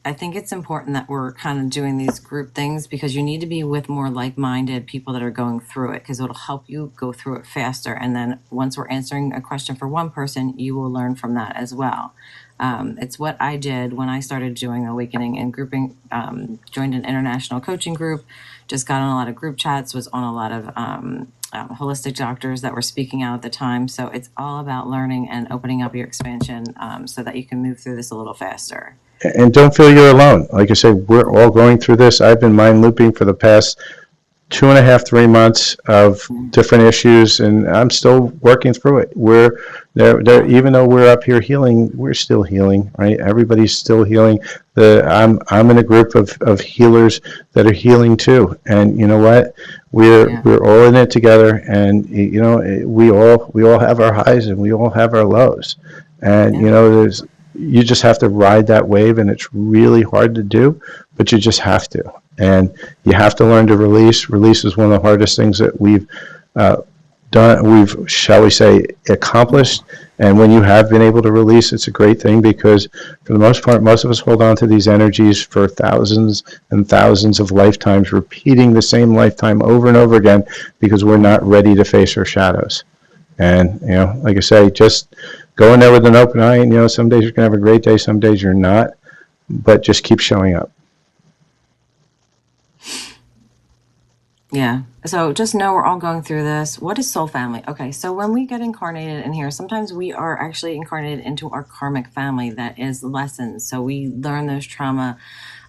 I think it's important that we're kind of doing these group things, because you need to be with more like-minded people that are going through it, because it'll help you go through it faster. And then once we're answering a question for one person, you will learn from that as well. It's what I did when I started doing awakening and grouping. Joined an international coaching group, just got on a lot of group chats, was on a lot of holistic doctors that were speaking out at the time. So it's all about learning and opening up your expansion, so that you can move through this a little faster. And don't feel you're alone. Like I said, we're all going through this. I've been mind looping for the past 2.5, 3 months of different issues, and I'm still working through it. We're there, even though we're up here healing, we're still healing, right? Everybody's still healing. I'm in a group of healers that are healing too, and you know what? We're all in it together, and you know, we all have our highs and we all have our lows, and you know, you just have to ride that wave, and it's really hard to do, but you just have to. And you have to learn to release. Release is one of the hardest things that we've shall we say, accomplished. And when you have been able to release, it's a great thing, because for the most part, most of us hold on to these energies for thousands and thousands of lifetimes, repeating the same lifetime over and over again, because we're not ready to face our shadows. And, you know, like I say, just go in there with an open eye, and, you know, some days you're going to have a great day, some days you're not, but just keep showing up. Yeah. So just know we're all going through this. What is soul family? Okay. So when we get incarnated in here, sometimes we are actually incarnated into our karmic family that is lessons. So we learn those trauma,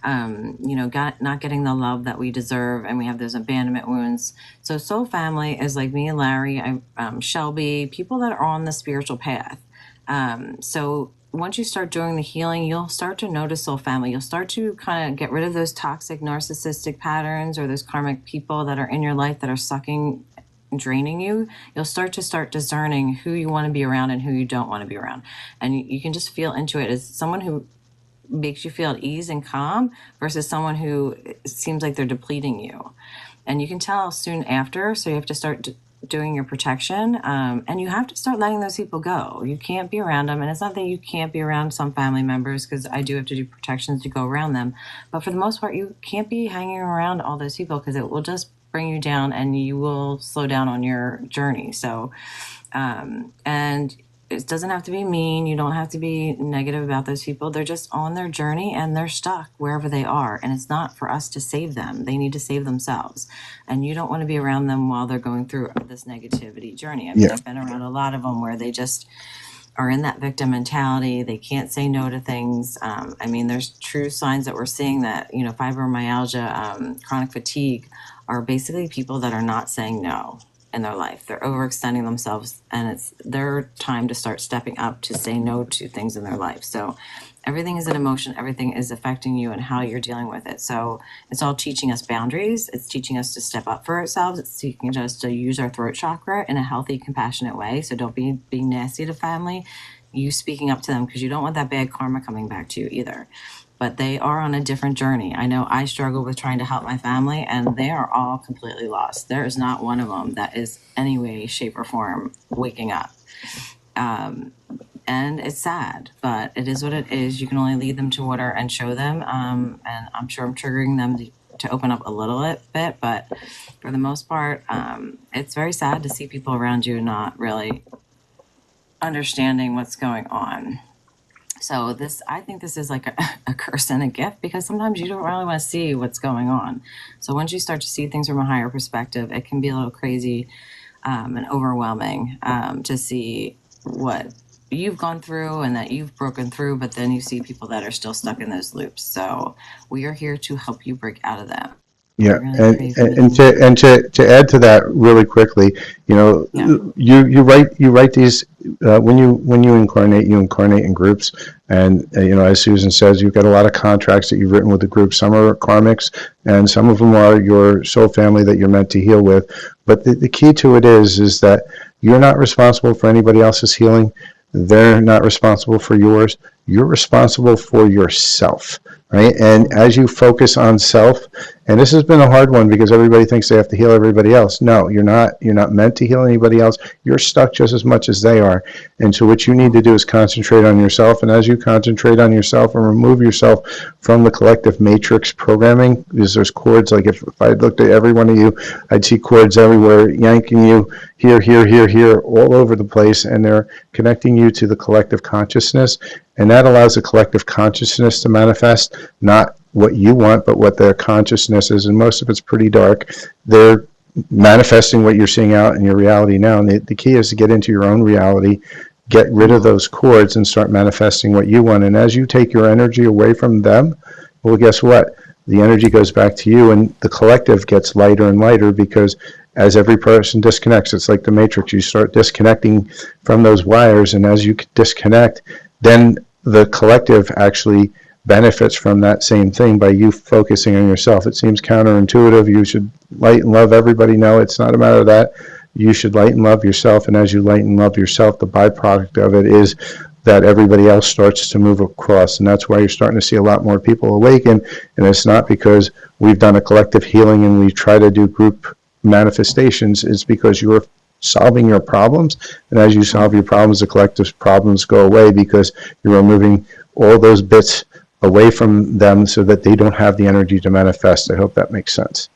not getting the love that we deserve, and we have those abandonment wounds. So soul family is like me and Larry, Shelby, people that are on the spiritual path. So once you start doing the healing, you'll start to notice soul family. You'll start to kind of get rid of those toxic narcissistic patterns or those karmic people that are in your life that are sucking, draining you. You'll start discerning who you want to be around and who you don't want to be around. And you can just feel into it as someone who makes you feel at ease and calm versus someone who seems like they're depleting you. And you can tell soon after. So you have to start doing your protection, and you have to start letting those people go. You can't be around them, and it's not that you can't be around some family members, because I do have to do protections to go around them, but for the most part you can't be hanging around all those people, because it will just bring you down and you will slow down on your journey. So and it doesn't have to be mean. You don't have to be negative about those people. They're just on their journey and they're stuck wherever they are. And it's not for us to save them. They need to save themselves. And you don't want to be around them while they're going through this negativity journey. I mean, Yeah. I've been around a lot of them where they just are in that victim mentality. They can't say no to things. I mean, there's true signs that we're seeing that, fibromyalgia, chronic fatigue are basically people that are not saying no in their life. They're overextending themselves, and it's their time to start stepping up to say no to things in their life. So everything is an emotion, everything is affecting you and how you're dealing with it. So it's all teaching us boundaries. It's teaching us to step up for ourselves. It's teaching us to use our throat chakra in a healthy, compassionate way. So don't be being nasty to family. You speaking up to them, because you don't want that bad karma coming back to you either. But they are on a different journey. I know I struggle with trying to help my family, and they are all completely lost. There is not one of them that is any way, shape, or form waking up. And it's sad, but it is what it is. You can only lead them to water and show them. And I'm sure I'm triggering them to open up a little bit, but for the most part, it's very sad to see people around you not really understanding what's going on. So I think this is like a curse and a gift, because sometimes you don't really want to see what's going on. So once you start to see things from a higher perspective, it can be a little crazy and overwhelming to see what you've gone through and that you've broken through, but then you see people that are still stuck in those loops. So we are here to help you break out of them. Yeah, Really and crave and, meaning. to add to that really quickly, Yeah. you write these when you incarnate, you incarnate in groups, and as Susan says, you've got a lot of contracts that you've written with the group. Some are karmics, and some of them are your soul family that you're meant to heal with. But the key to it is that you're not responsible for anybody else's healing. They're not responsible for yours. You're responsible for yourself, right? And as you focus on self, and this has been a hard one because everybody thinks they have to heal everybody else. No, you're not. You're not meant to heal anybody else. You're stuck just as much as they are. And so what you need to do is concentrate on yourself. And as you concentrate on yourself and remove yourself from the collective matrix programming, because there's cords, like if I looked at every one of you, I'd see cords everywhere yanking you here, here, here, here, all over the place. And they're connecting you to the collective consciousness. And that allows the collective consciousness to manifest, not what you want, but what their consciousness is. And most of it's pretty dark. They're manifesting what you're seeing out in your reality now. And the key is to get into your own reality, get rid of those cords, and start manifesting what you want. And as you take your energy away from them, well, guess what? The energy goes back to you, and the collective gets lighter and lighter, because as every person disconnects, it's like the matrix. You start disconnecting from those wires, and as you disconnect, then the collective actually benefits from that same thing by you focusing on yourself. It seems counterintuitive. You should light and love everybody. No, it's not a matter of that. You should light and love yourself, and as you light and love yourself, the byproduct of it is that everybody else starts to move across. And that's why you're starting to see a lot more people awaken. And it's not because we've done a collective healing and we try to do group manifestations. It's because you're solving your problems, and as you solve your problems, the collective problems go away, because you're removing all those bits away from them so that they don't have the energy to manifest. I hope that makes sense.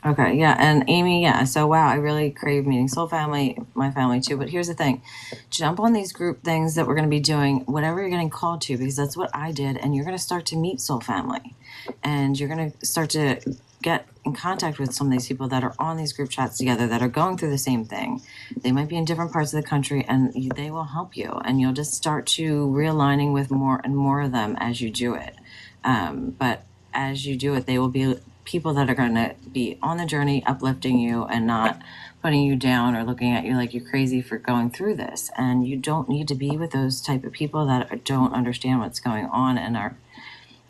Okay, yeah, and Amy, yeah. So wow, I really crave meeting soul family, my family too. But here's the thing: jump on these group things that we're going to be doing, whatever you're getting called to, because that's what I did. And you're going to start to meet soul family, and you're going to start to get in contact with some of these people that are on these group chats together, that are going through the same thing. They might be in different parts of the country, and they will help you, and you'll just start to realigning with more and more of them as you do it. But as you do it, they will be people that are going to be on the journey, uplifting you and not putting you down or looking at you like you're crazy for going through this. And you don't need to be with those type of people that don't understand what's going on and are.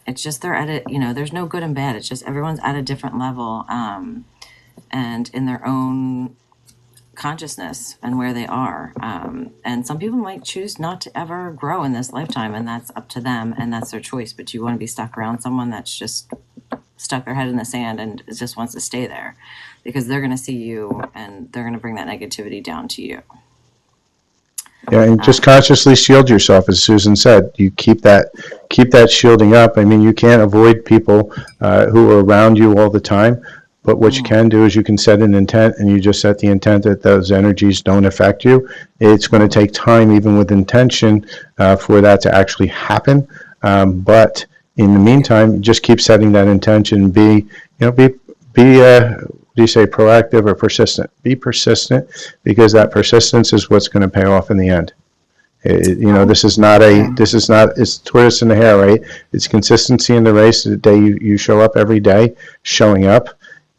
It's just they're at it. There's no good and bad. It's just everyone's at a different level, and in their own consciousness and where they are. And some people might choose not to ever grow in this lifetime, and that's up to them, and that's their choice. But you want to be stuck around someone that's just stuck their head in the sand and just wants to stay there, because they're going to see you and they're going to bring that negativity down to you. Yeah, and just consciously shield yourself, as Susan said. You keep that shielding up. I mean, you can't avoid people who are around you all the time, but what you can do is you can set an intent, and you just set the intent that those energies don't affect you. It's going to take time, even with intention, for that to actually happen. But in the meantime, just keep setting that intention. Be what do you say, proactive or persistent? Be persistent, because that persistence is what's going to pay off in the end. This is not it's tortoise in the hare, right? It's consistency in the race. The day you show up every day, showing up,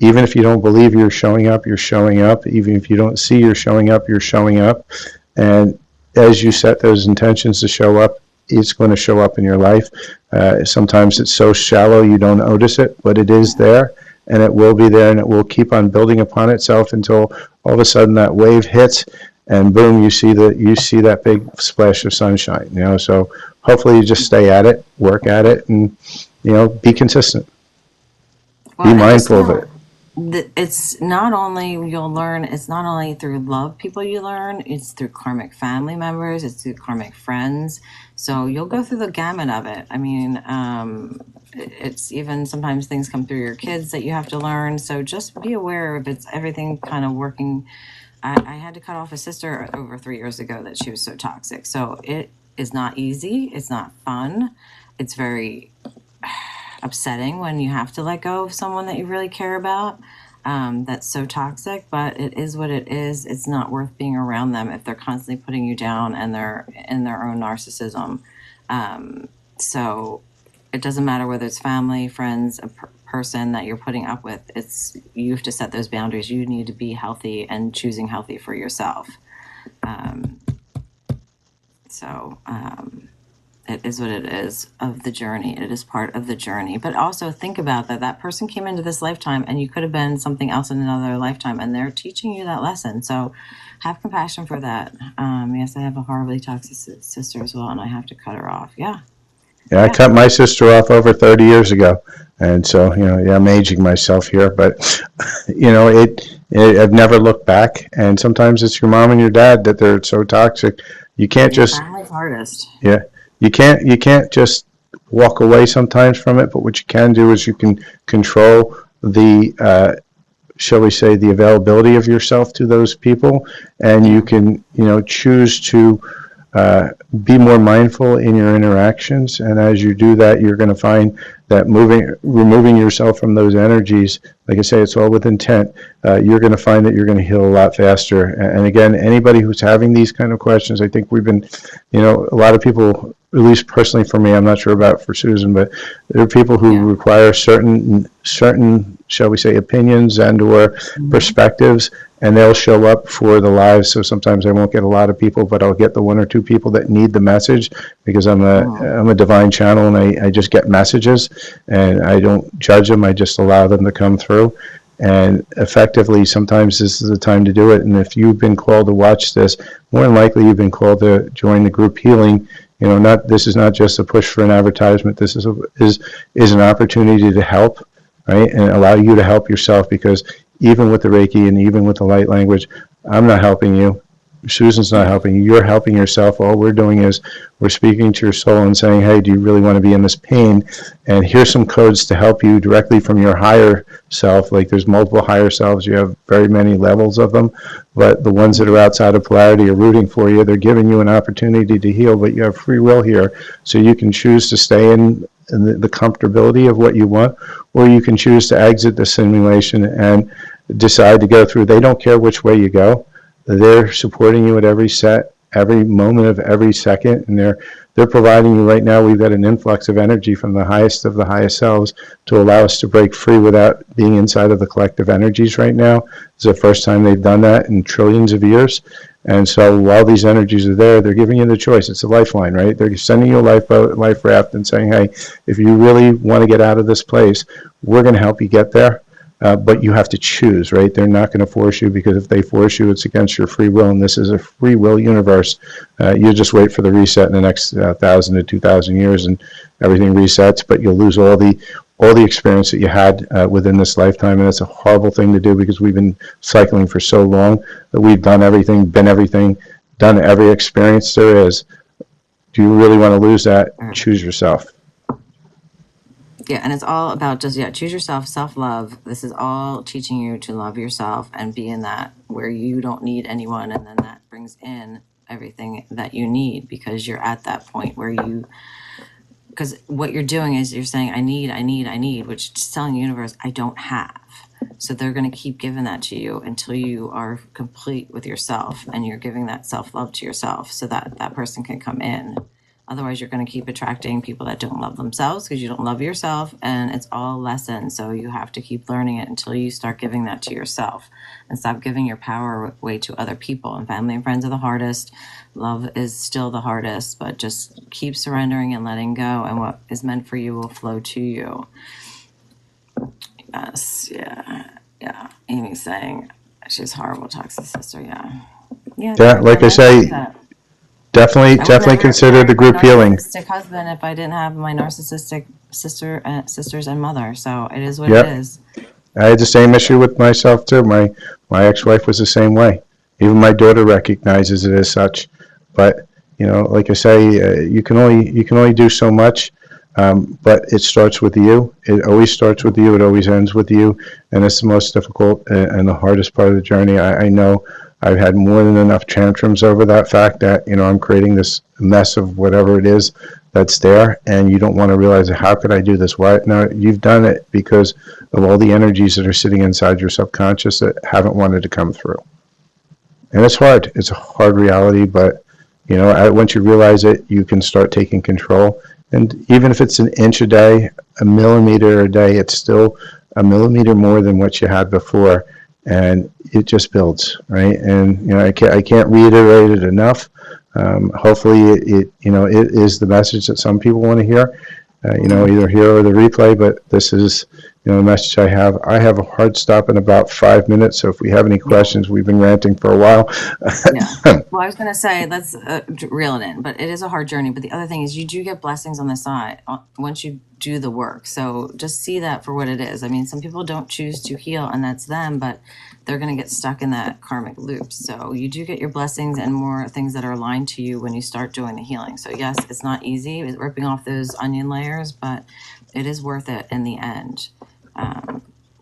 even if you don't believe you're showing up, you're showing up. Even if you don't see you're showing up, you're showing up. And as you set those intentions to show up, it's going to show up in your life. Sometimes it's so shallow you don't notice it, but it is there, and it will be there, and it will keep on building upon itself until all of a sudden that wave hits, and boom, you see that big splash of sunshine. So hopefully you just stay at it, work at it, and be consistent. Well, Be and just mindful of know it. it's not only you'll learn, it's not only through love people you learn, it's through karmic family members, it's through karmic friends. So you'll go through the gamut of it. I mean, it's even sometimes things come through your kids that you have to learn. So just be aware of it's everything kind of working. I had to cut off a sister over 3 years ago that she was so toxic. So it is not easy. It's not fun. It's very upsetting when you have to let go of someone that you really care about, that's so toxic, but it is what it is. It's not worth being around them if they're constantly putting you down and they're in their own narcissism. So it doesn't matter whether it's family, friends, a person that you're putting up with. It's you have to set those boundaries. You need to be healthy and choosing healthy for yourself. Um, so it is what it is of the journey. It is part of the journey. But also think about that person came into this lifetime and you could have been something else in another lifetime and they're teaching you that lesson. So have compassion for that. Yes, I have a horribly toxic sister as well and I have to cut her off. Yeah. Yeah, I Yeah. cut my sister off over 30 years ago. And so, yeah, I'm aging myself here, but, I've never looked back. And sometimes it's your mom and your dad that they're so toxic. You can't Yeah, just, family's hardest. yeah, you can't just walk away sometimes from it. But what you can do is you can control shall we say, the availability of yourself to those people. And you Yeah. can, choose to uh, be more mindful in your interactions. And as you do that, you're going to find that removing yourself from those energies, like I say, it's all with intent. You're going to find that you're going to heal a lot faster. And again, anybody who's having these kind of questions, I think we've been, a lot of people, at least personally for me, I'm not sure about for Susan, but there are people who Yeah. require certain, shall we say, opinions and or Mm-hmm. perspectives, and they'll show up for the lives. So sometimes I won't get a lot of people, but I'll get the one or two people that need the message because Mm-hmm. I'm a divine channel, and I just get messages, and I don't judge them. I just allow them to come through. And effectively, sometimes this is the time to do it. And if you've been called to watch this, more than likely you've been called to join the group healing. Not this is not just a push for an advertisement. This is an opportunity to help, right, and allow you to help yourself, because even with the Reiki and even with the light language, I'm not helping you. Susan's not Yeah. helping you. You're helping yourself. All we're doing is we're speaking to your soul and saying, hey, do you really want to be in this pain? And here's some codes to help you directly from your higher self. Like there's multiple higher selves. You have very many levels of them, but the ones that are outside of polarity are rooting for you. They're giving you an opportunity to heal, but you have free will here. So you can choose to stay in the comfortability of what you want, or you can choose to exit the simulation and decide to go through. They don't care which way you go. They're supporting you at every moment of every second, and they're providing you right now. We've got an influx of energy from the highest of the highest selves to allow us to break free without being inside of the collective energies right now. It's the first time they've done that in trillions of years. And so while these energies are there, they're giving you the choice. It's a lifeline, right? They're sending you a lifeboat, life raft, and saying, hey, if you really want to get out of this place, we're going to help you get there. But you have to choose, right? They're not going to force you, because if they force you, it's against your free will. And this is a free will universe. You just wait for the reset in the next 1,000 to 2,000 years, and everything resets. But you'll lose all the experience that you had within this lifetime, and it's a horrible thing to do, because we've been cycling for so long that we've done everything, been everything, done every experience there is. Do you really want to lose that? Choose yourself. Yeah, and it's all about just choose yourself, self love. This is all teaching you to love yourself and be in that where you don't need anyone, and then that brings in everything that you need because you're at that point where you because what you're doing is you're saying I need, which is telling the universe I don't have. So they're going to keep giving that to you until you are complete with yourself and you're giving that self love to yourself so that that person can come in. Otherwise, you're going to keep attracting people that don't love themselves because you don't love yourself, and it's all a lesson. So you have to keep learning it until you start giving that to yourself and stop giving your power away to other people. And family and friends are the hardest. Love is still the hardest, but just keep surrendering and letting go, and what is meant for you will flow to you. Yes, yeah. Amy's saying she's horrible toxic sister. Yeah. Yeah, like I say, I would definitely never consider marry the my group healing. narcissistic husband if I didn't have my narcissistic sisters and mother. So it is what it Yep. is. I had the same issue with myself too. My ex-wife was the same way. Even my daughter recognizes it as such. But like I say, you can only do so much. But it starts with you. It always starts with you. It always ends with you, and it's the most difficult and the hardest part of the journey. I know I've had more than enough tantrums over that fact that I'm creating this mess of whatever it is that's there, and you don't want to realize how could I do this? Why? No, you've done it because of all the energies that are sitting inside your subconscious that haven't wanted to come through. And it's hard. It's a hard reality, but once you realize it, you can start taking control. And even if it's an inch a day, a millimeter a day, it's still a millimeter more than what you had before, and it just builds, right? And I can't reiterate it enough. Hopefully, it is the message that some people want to hear. Either here or the replay, but this is the message I have. I have a hard stop in about 5 minutes, so if we have any Yeah. questions, we've been ranting for a while. Yeah. Well, I was going to say, let's reel it in, but it is a hard journey. But the other thing is, you do get blessings on the side once you do the work. So just see that for what it is. I mean, some people don't choose to heal, and that's them, but they're going to get stuck in that karmic loop. So you do get your blessings and more things that are aligned to you when you start doing the healing. So, yes, it's not easy. It's ripping off those onion layers, but it is worth it in the end.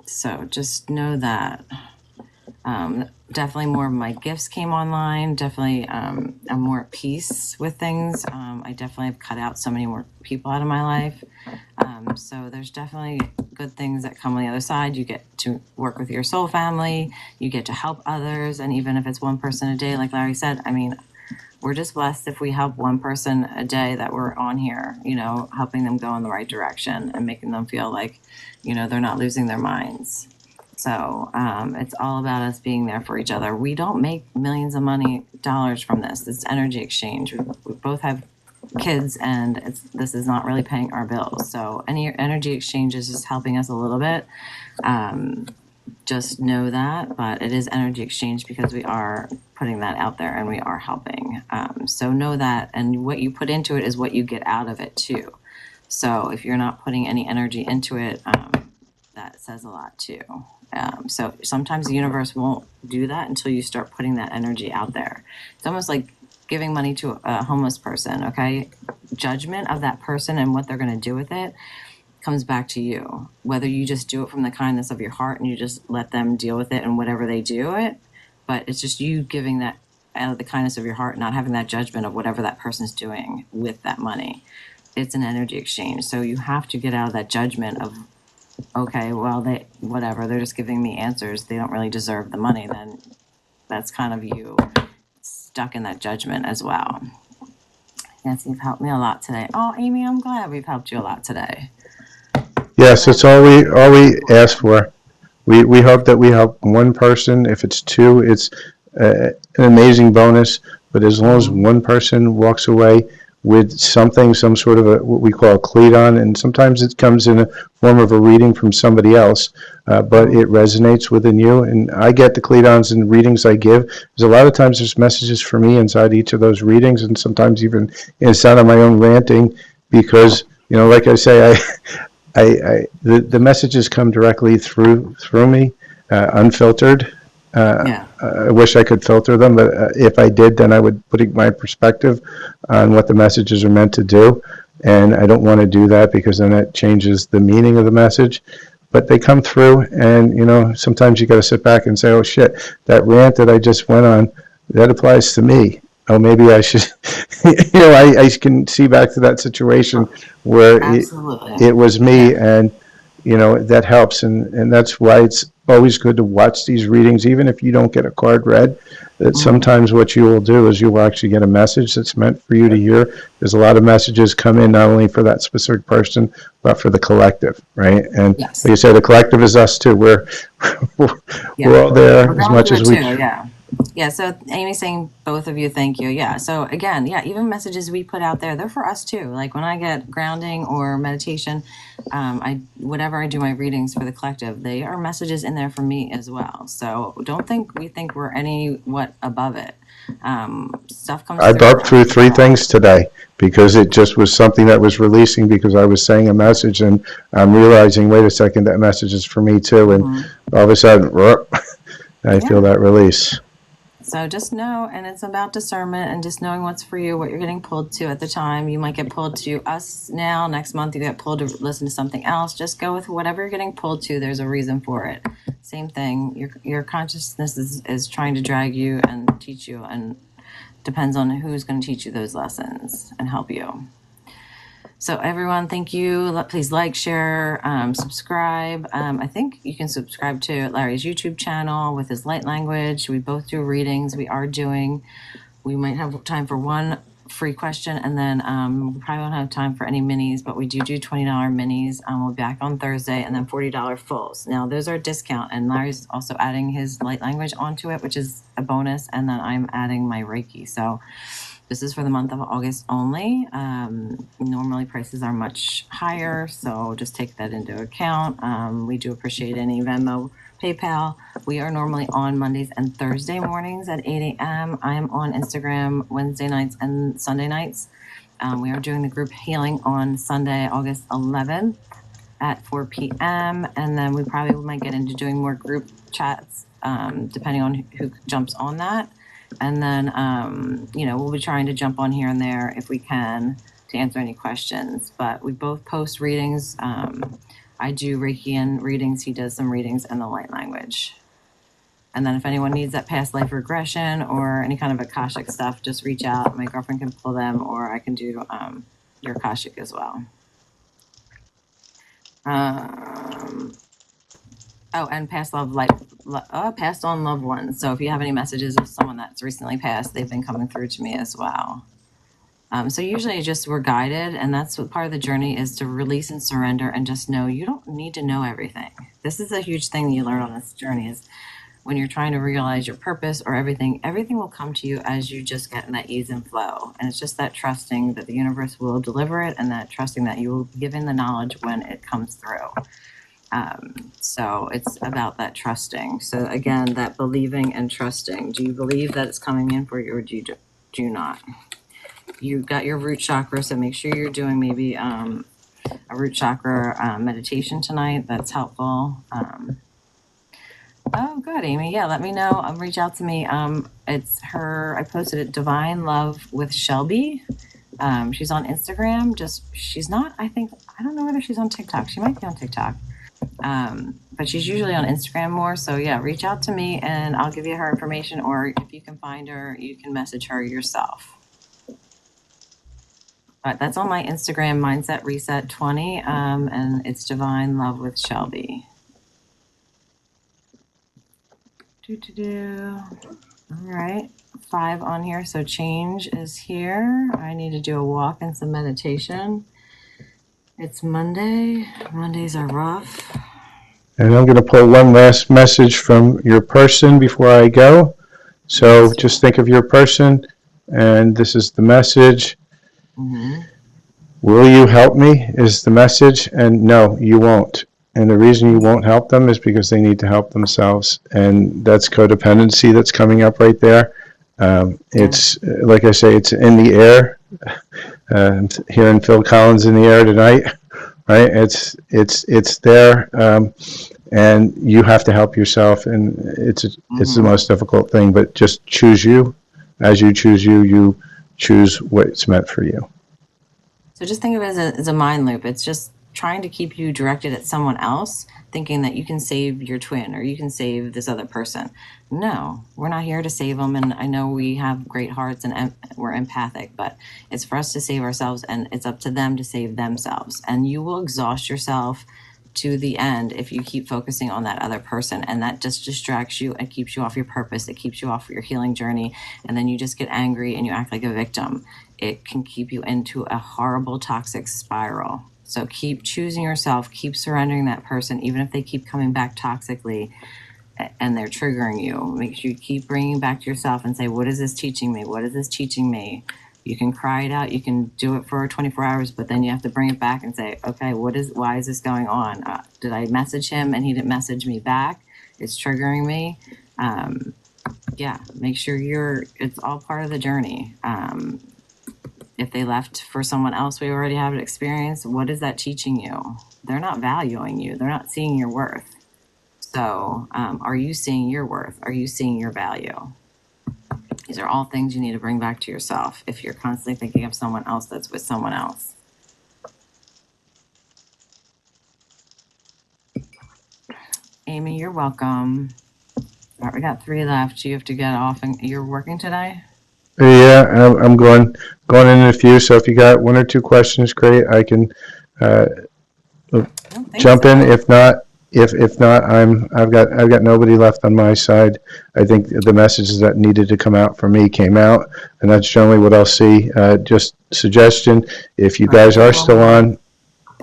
So just know that. Definitely more of my gifts came online. Definitely, I'm more at peace with things. I definitely have cut out so many more people out of my life. So there's definitely good things that come on the other side. You get to work with your soul family. You get to help others. And even if it's one person a day, like Larry said, I mean, we're just blessed if we help one person a day that we're on here, helping them go in the right direction and making them feel like, they're not losing their minds. So it's all about us being there for each other. We don't make millions of dollars from this. It's energy exchange. We both have kids, and this is not really paying our bills. So any energy exchange is just helping us a little bit. Just know that, but it is energy exchange because we are putting that out there and we are helping. So know that, and what you put into it is what you get out of it too. So if you're not putting any energy into it, that says a lot too. So sometimes the universe won't do that until you start putting that energy out there. It's almost like giving money to a homeless person, okay? Judgment of that person and what they're going to do with it comes back to you. Whether you just do it from the kindness of your heart and you just let them deal with it and whatever they do it, but it's just you giving that out of the kindness of your heart, not having that judgment of whatever that person's doing with that money. It's an energy exchange. So you have to get out of that judgment of, okay, well, they're just giving me answers. They don't really deserve the money. Then that's kind of you stuck in that judgment as well. Yes, you've helped me a lot today. Oh, Amy, I'm glad we've helped you a lot today. Yes, it's all we ask for. We hope that we help one person. If it's two, it's an amazing bonus. But as long as one person walks away with something, some sort of what we call a cleat-on, and sometimes it comes in a form of a reading from somebody else, but it resonates within you. And I get the cleat-ons and readings I give. There's a lot of times there's messages for me inside each of those readings, and sometimes even inside of my own ranting, because like I say, the messages come directly through me, unfiltered. Yeah. I wish I could filter them, but if I did, then I would put my perspective on what the messages are meant to do. And I don't want to do that because then it changes the meaning of the message. But they come through, and sometimes you got to sit back and say, "Oh shit, that rant that I just went on, that applies to me. Oh, maybe I should." I can see back to that situation where Absolutely. it was me, Yeah. and that helps. And that's why it's always good to watch these readings, even if you don't get a card read. That sometimes what you will do is you will actually get a message that's meant for you to hear. There's a lot of messages come in not only for that specific person, but for the collective, right? And Yes. like you say, the collective is us too. We're Yeah. we're all there We're as going much through as it we. too. Yeah. Yeah. So Amy's saying both of you, thank you. Yeah. So again, yeah, even messages we put out there, they're for us too. Like when I get grounding or meditation, whatever I do my readings for the collective, they are messages in there for me as well. So don't think we think we're any what above it. Stuff comes I through burped and through we three hear all. things today because it just was something that was releasing because I was saying a message and I'm realizing, wait a second, that message is for me too. And all of a sudden, I feel Yeah. that release. So just know, and it's about discernment and just knowing what's for you, what you're getting pulled to at the time. You might get pulled to us now. Next month, you get pulled to listen to something else. Just go with whatever you're getting pulled to. There's a reason for it. Same thing. Your consciousness is trying to drag you and teach you, and depends on who's going to teach you those lessons and help you. So everyone, thank you. Please like, share, subscribe. I think you can subscribe to Larry's YouTube channel with his light language. We both do readings. We might have time for one free question, and then we probably won't have time for any minis, but we do $20 minis. We'll be back on Thursday, and then $40 fulls. Now those are a discount, and Larry's also adding his light language onto it, which is a bonus, and then I'm adding my Reiki. So this is for the month of August only. Normally prices are much higher, so just take that into account. We do appreciate any Venmo, PayPal. We are normally on Mondays and Thursday mornings at 8 a.m. I am on Instagram Wednesday nights and Sunday nights. We are doing the group healing on Sunday, August 11th at 4 p.m. And then we probably might get into doing more group chats, depending on who jumps on that. And then, we'll be trying to jump on here and there if we can to answer any questions. But we both post readings. I do Reiki and readings. He does some readings in the light language. And then if anyone needs that past life regression or any kind of Akashic stuff, just reach out. My girlfriend can pull them, or I can do your Akashic as well. And past passed on loved ones. So if you have any messages of someone that's recently passed, they've been coming through to me as well. So usually just we're guided, and that's what part of the journey is, to release and surrender and just know you don't need to know everything. This is a huge thing you learn on this journey, is when you're trying to realize your purpose or everything will come to you as you just get in that ease and flow. And it's just that trusting that the universe will deliver it, and that trusting that you will be given the knowledge when it comes through. So it's about that trusting. So again, that believing and trusting. Do you believe that it's coming in for you, or do you not? You got your root chakra, so make sure you're doing maybe a root chakra meditation tonight. That's helpful. Oh, good, Amy. Yeah, let me know. Reach out to me. It's her. I posted it. Divine Love with Shelby. She's on Instagram. She's not. I don't know whether she's on TikTok. She might be on TikTok. But she's usually on Instagram more. So yeah, reach out to me and I'll give you her information. Or if you can find her, you can message her yourself. But that's on my Instagram, Mindset Reset 20, and it's Divine Love with Shelby. All right, 5 on here. So change is here. I need to do a walk and some meditation. It's Monday. Mondays are rough. And I'm going to pull one last message from your person before I go. So just think of your person, and this is the message. Will you help me is the message, and no, you won't. And the reason you won't help them is because they need to help themselves. And that's codependency that's coming up right there. It's, like I say, it's in the air. Hearing Phil Collins in the air tonight, right? It's there, and you have to help yourself. And it's the most difficult thing. But just choose you. As you choose what's meant for you. So just think of it as a mind loop. It's just trying to keep you directed at someone else, thinking that you can save your twin or you can save this other person. No, we're not here to save them. And I know we have great hearts and we're empathic, but it's for us to save ourselves, and it's up to them to save themselves. And you will exhaust yourself to the end if you keep focusing on that other person, and that just distracts you and keeps you off your purpose. It keeps you off your healing journey, and then you just get angry and you act like a victim. It can keep you into a horrible toxic spiral. So keep choosing yourself, keep surrendering that person, even if they keep coming back toxically and they're triggering you. Make sure you keep bringing back to yourself and say, what is this teaching me? What is this teaching me? You can cry it out. You can do it for 24 hours, but then you have to bring it back and say, okay, why is this going on? Did I message him and he didn't message me back? It's triggering me. Yeah, make sure it's all part of the journey. If they left for someone else, we already have an experience. What is that teaching you? They're not valuing you. They're not seeing your worth. So, are you seeing your worth? Are you seeing your value? These are all things you need to bring back to yourself if you're constantly thinking of someone else that's with someone else. Amy, you're welcome. All right, we got 3 left. You have to get off, and you're working today? Yeah, I'm going in a few. So if you got 1 or 2 questions, great. I can jump in. If not, I've got nobody left on my side. I think the messages that needed to come out for me came out, and that's generally what I'll see. Just suggestion: if you guys are still on,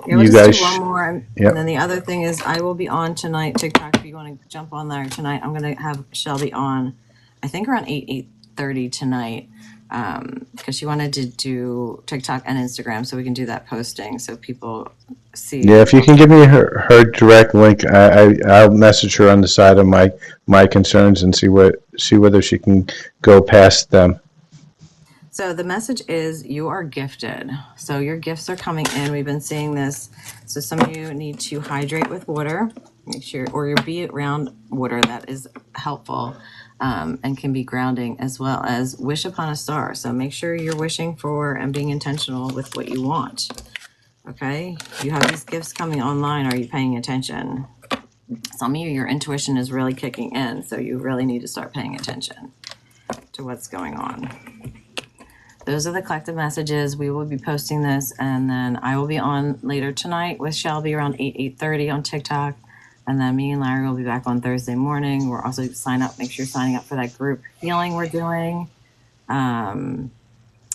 yeah, we'll you just guys, do one more. Yep. And then the other thing is, I will be on tonight. TikTok, if you want to jump on there tonight, I'm going to have Shelby on. I think around 8:30 tonight, because she wanted to do TikTok and Instagram, so we can do that posting so people see. Yeah, if you can give me her direct link, I'll message her on the side of my concerns and see whether she can go past them. So the message is you are gifted. So your gifts are coming in. We've been seeing this. So some of you need to hydrate with water. Make sure, or you'll be around water. That is helpful and can be grounding, as well as wish upon a star. So make sure you're wishing for and being intentional with what you want. Okay? You have these gifts coming online. Are you paying attention? Some of you, your intuition is really kicking in. So you really need to start paying attention to what's going on. Those are the collective messages. We will be posting this, and then I will be on later tonight with Shelby around 8:30 on TikTok, and then me and Larry will be back on Thursday morning. We're also make sure you're signing up for that group healing we're doing, and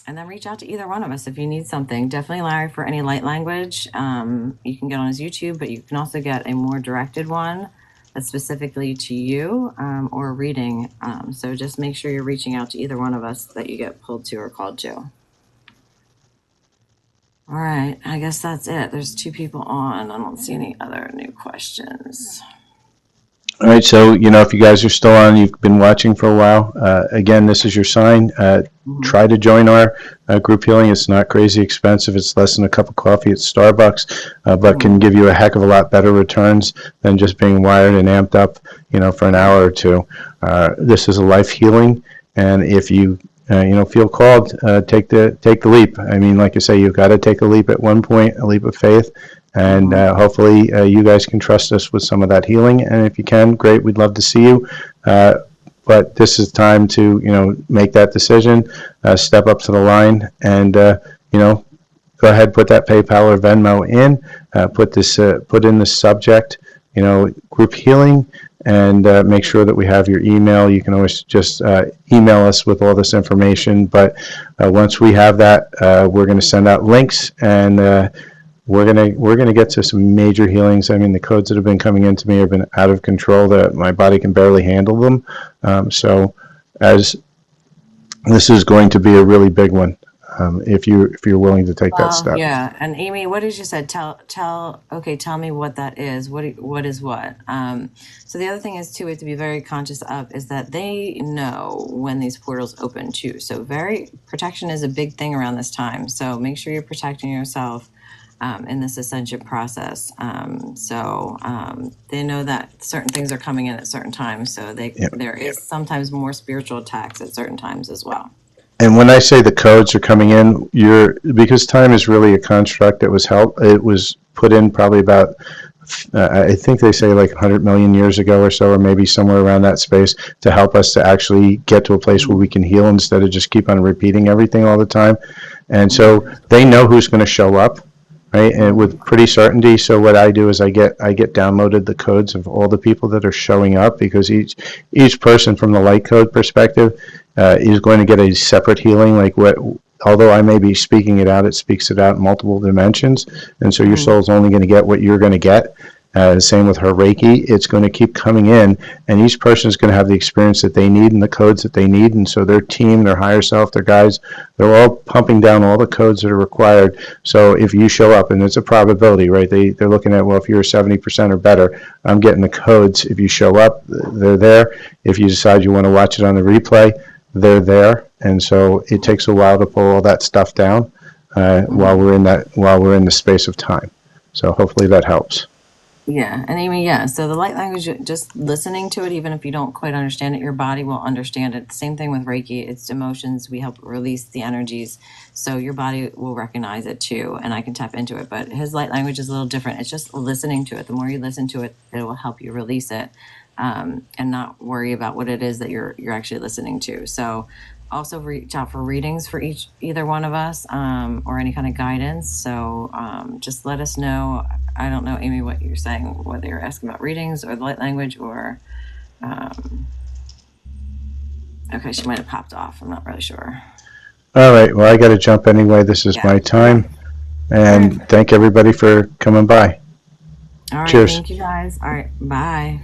then reach out to either one of us if you need something. Definitely Larry for any light language. You can get on his YouTube, but you can also get a more directed one that's specifically to you, or a reading. So just make sure you're reaching out to either one of us that you get pulled to or called to. All right, I guess that's it. There's 2 people on. I don't see any other new questions. All right, so if you guys are still on, you've been watching for a while. Again, this is your sign. Try to join our group healing. It's not crazy expensive. It's less than a cup of coffee at Starbucks, but can give you a heck of a lot better returns than just being wired and amped up, for an hour or 2. This is a life healing, and if you feel called, take the leap. I mean, like I say, you've got to take a leap at one point, a leap of faith. And hopefully you guys can trust us with some of that healing. And if you can, great, we'd love to see you. But this is time to, make that decision, step up to the line, and, go ahead, put that PayPal or Venmo in, put in the subject, group healing, and make sure that we have your email. You can always just email us with all this information. But once we have that, we're going to send out links, and we're gonna get to some major healings. I mean, the codes that have been coming into me have been out of control. That my body can barely handle them. So, as this is going to be a really big one, if you're willing to take that step. Yeah, and Amy, what did you said? Tell me what that is. What is what? So the other thing is too, we have to be very conscious of is that they know when these portals open too. So protection is a big thing around this time. So make sure you're protecting yourself in this ascension process. They know that certain things are coming in at certain times. So there is sometimes more spiritual attacks at certain times as well. And when I say the codes are coming in, because time is really a construct that it was put in probably about, I think they say like 100 million years ago or so, or maybe somewhere around that space, to help us to actually get to a place where we can heal instead of just keep on repeating everything all the time. And so they know who's going to show up. right? And with pretty certainty. So what I do is I get downloaded the codes of all the people that are showing up, because each person from the light code perspective is going to get a separate healing. Like what, although I may be speaking it out, it speaks it out in multiple dimensions, and so your soul's only going to get what you're going to get. Same with her Reiki. It's going to keep coming in, and each person is going to have the experience that they need and the codes that they need. And so their team, their higher self, their guides, they're all pumping down all the codes that are required. So if you show up, and it's a probability, right? They're looking at, well, if you're 70% or better, I'm getting the codes. If you show up, they're there. If you decide you want to watch it on the replay, they're there. And so it takes a while to pull all that stuff down while we're in the space of time. So hopefully that helps. Yeah, and Amy, yeah. So the light language, just listening to it, even if you don't quite understand it, your body will understand it. Same thing with Reiki. It's emotions. We help release the energies, so your body will recognize it too, and I can tap into it. But his light language is a little different. It's just listening to it. The more you listen to it, it will help you release it, and not worry about what it is that you're actually listening to. So also reach out for readings for either one of us, or any kind of guidance. So just let us know. I don't know, Amy, what you're saying, whether you're asking about readings or the light language, or okay, she might have popped off. I'm not really sure. All right. Well, I got to jump anyway. This is my time. And thank everybody for coming by. All right. Cheers. Thank you guys. All right. Bye.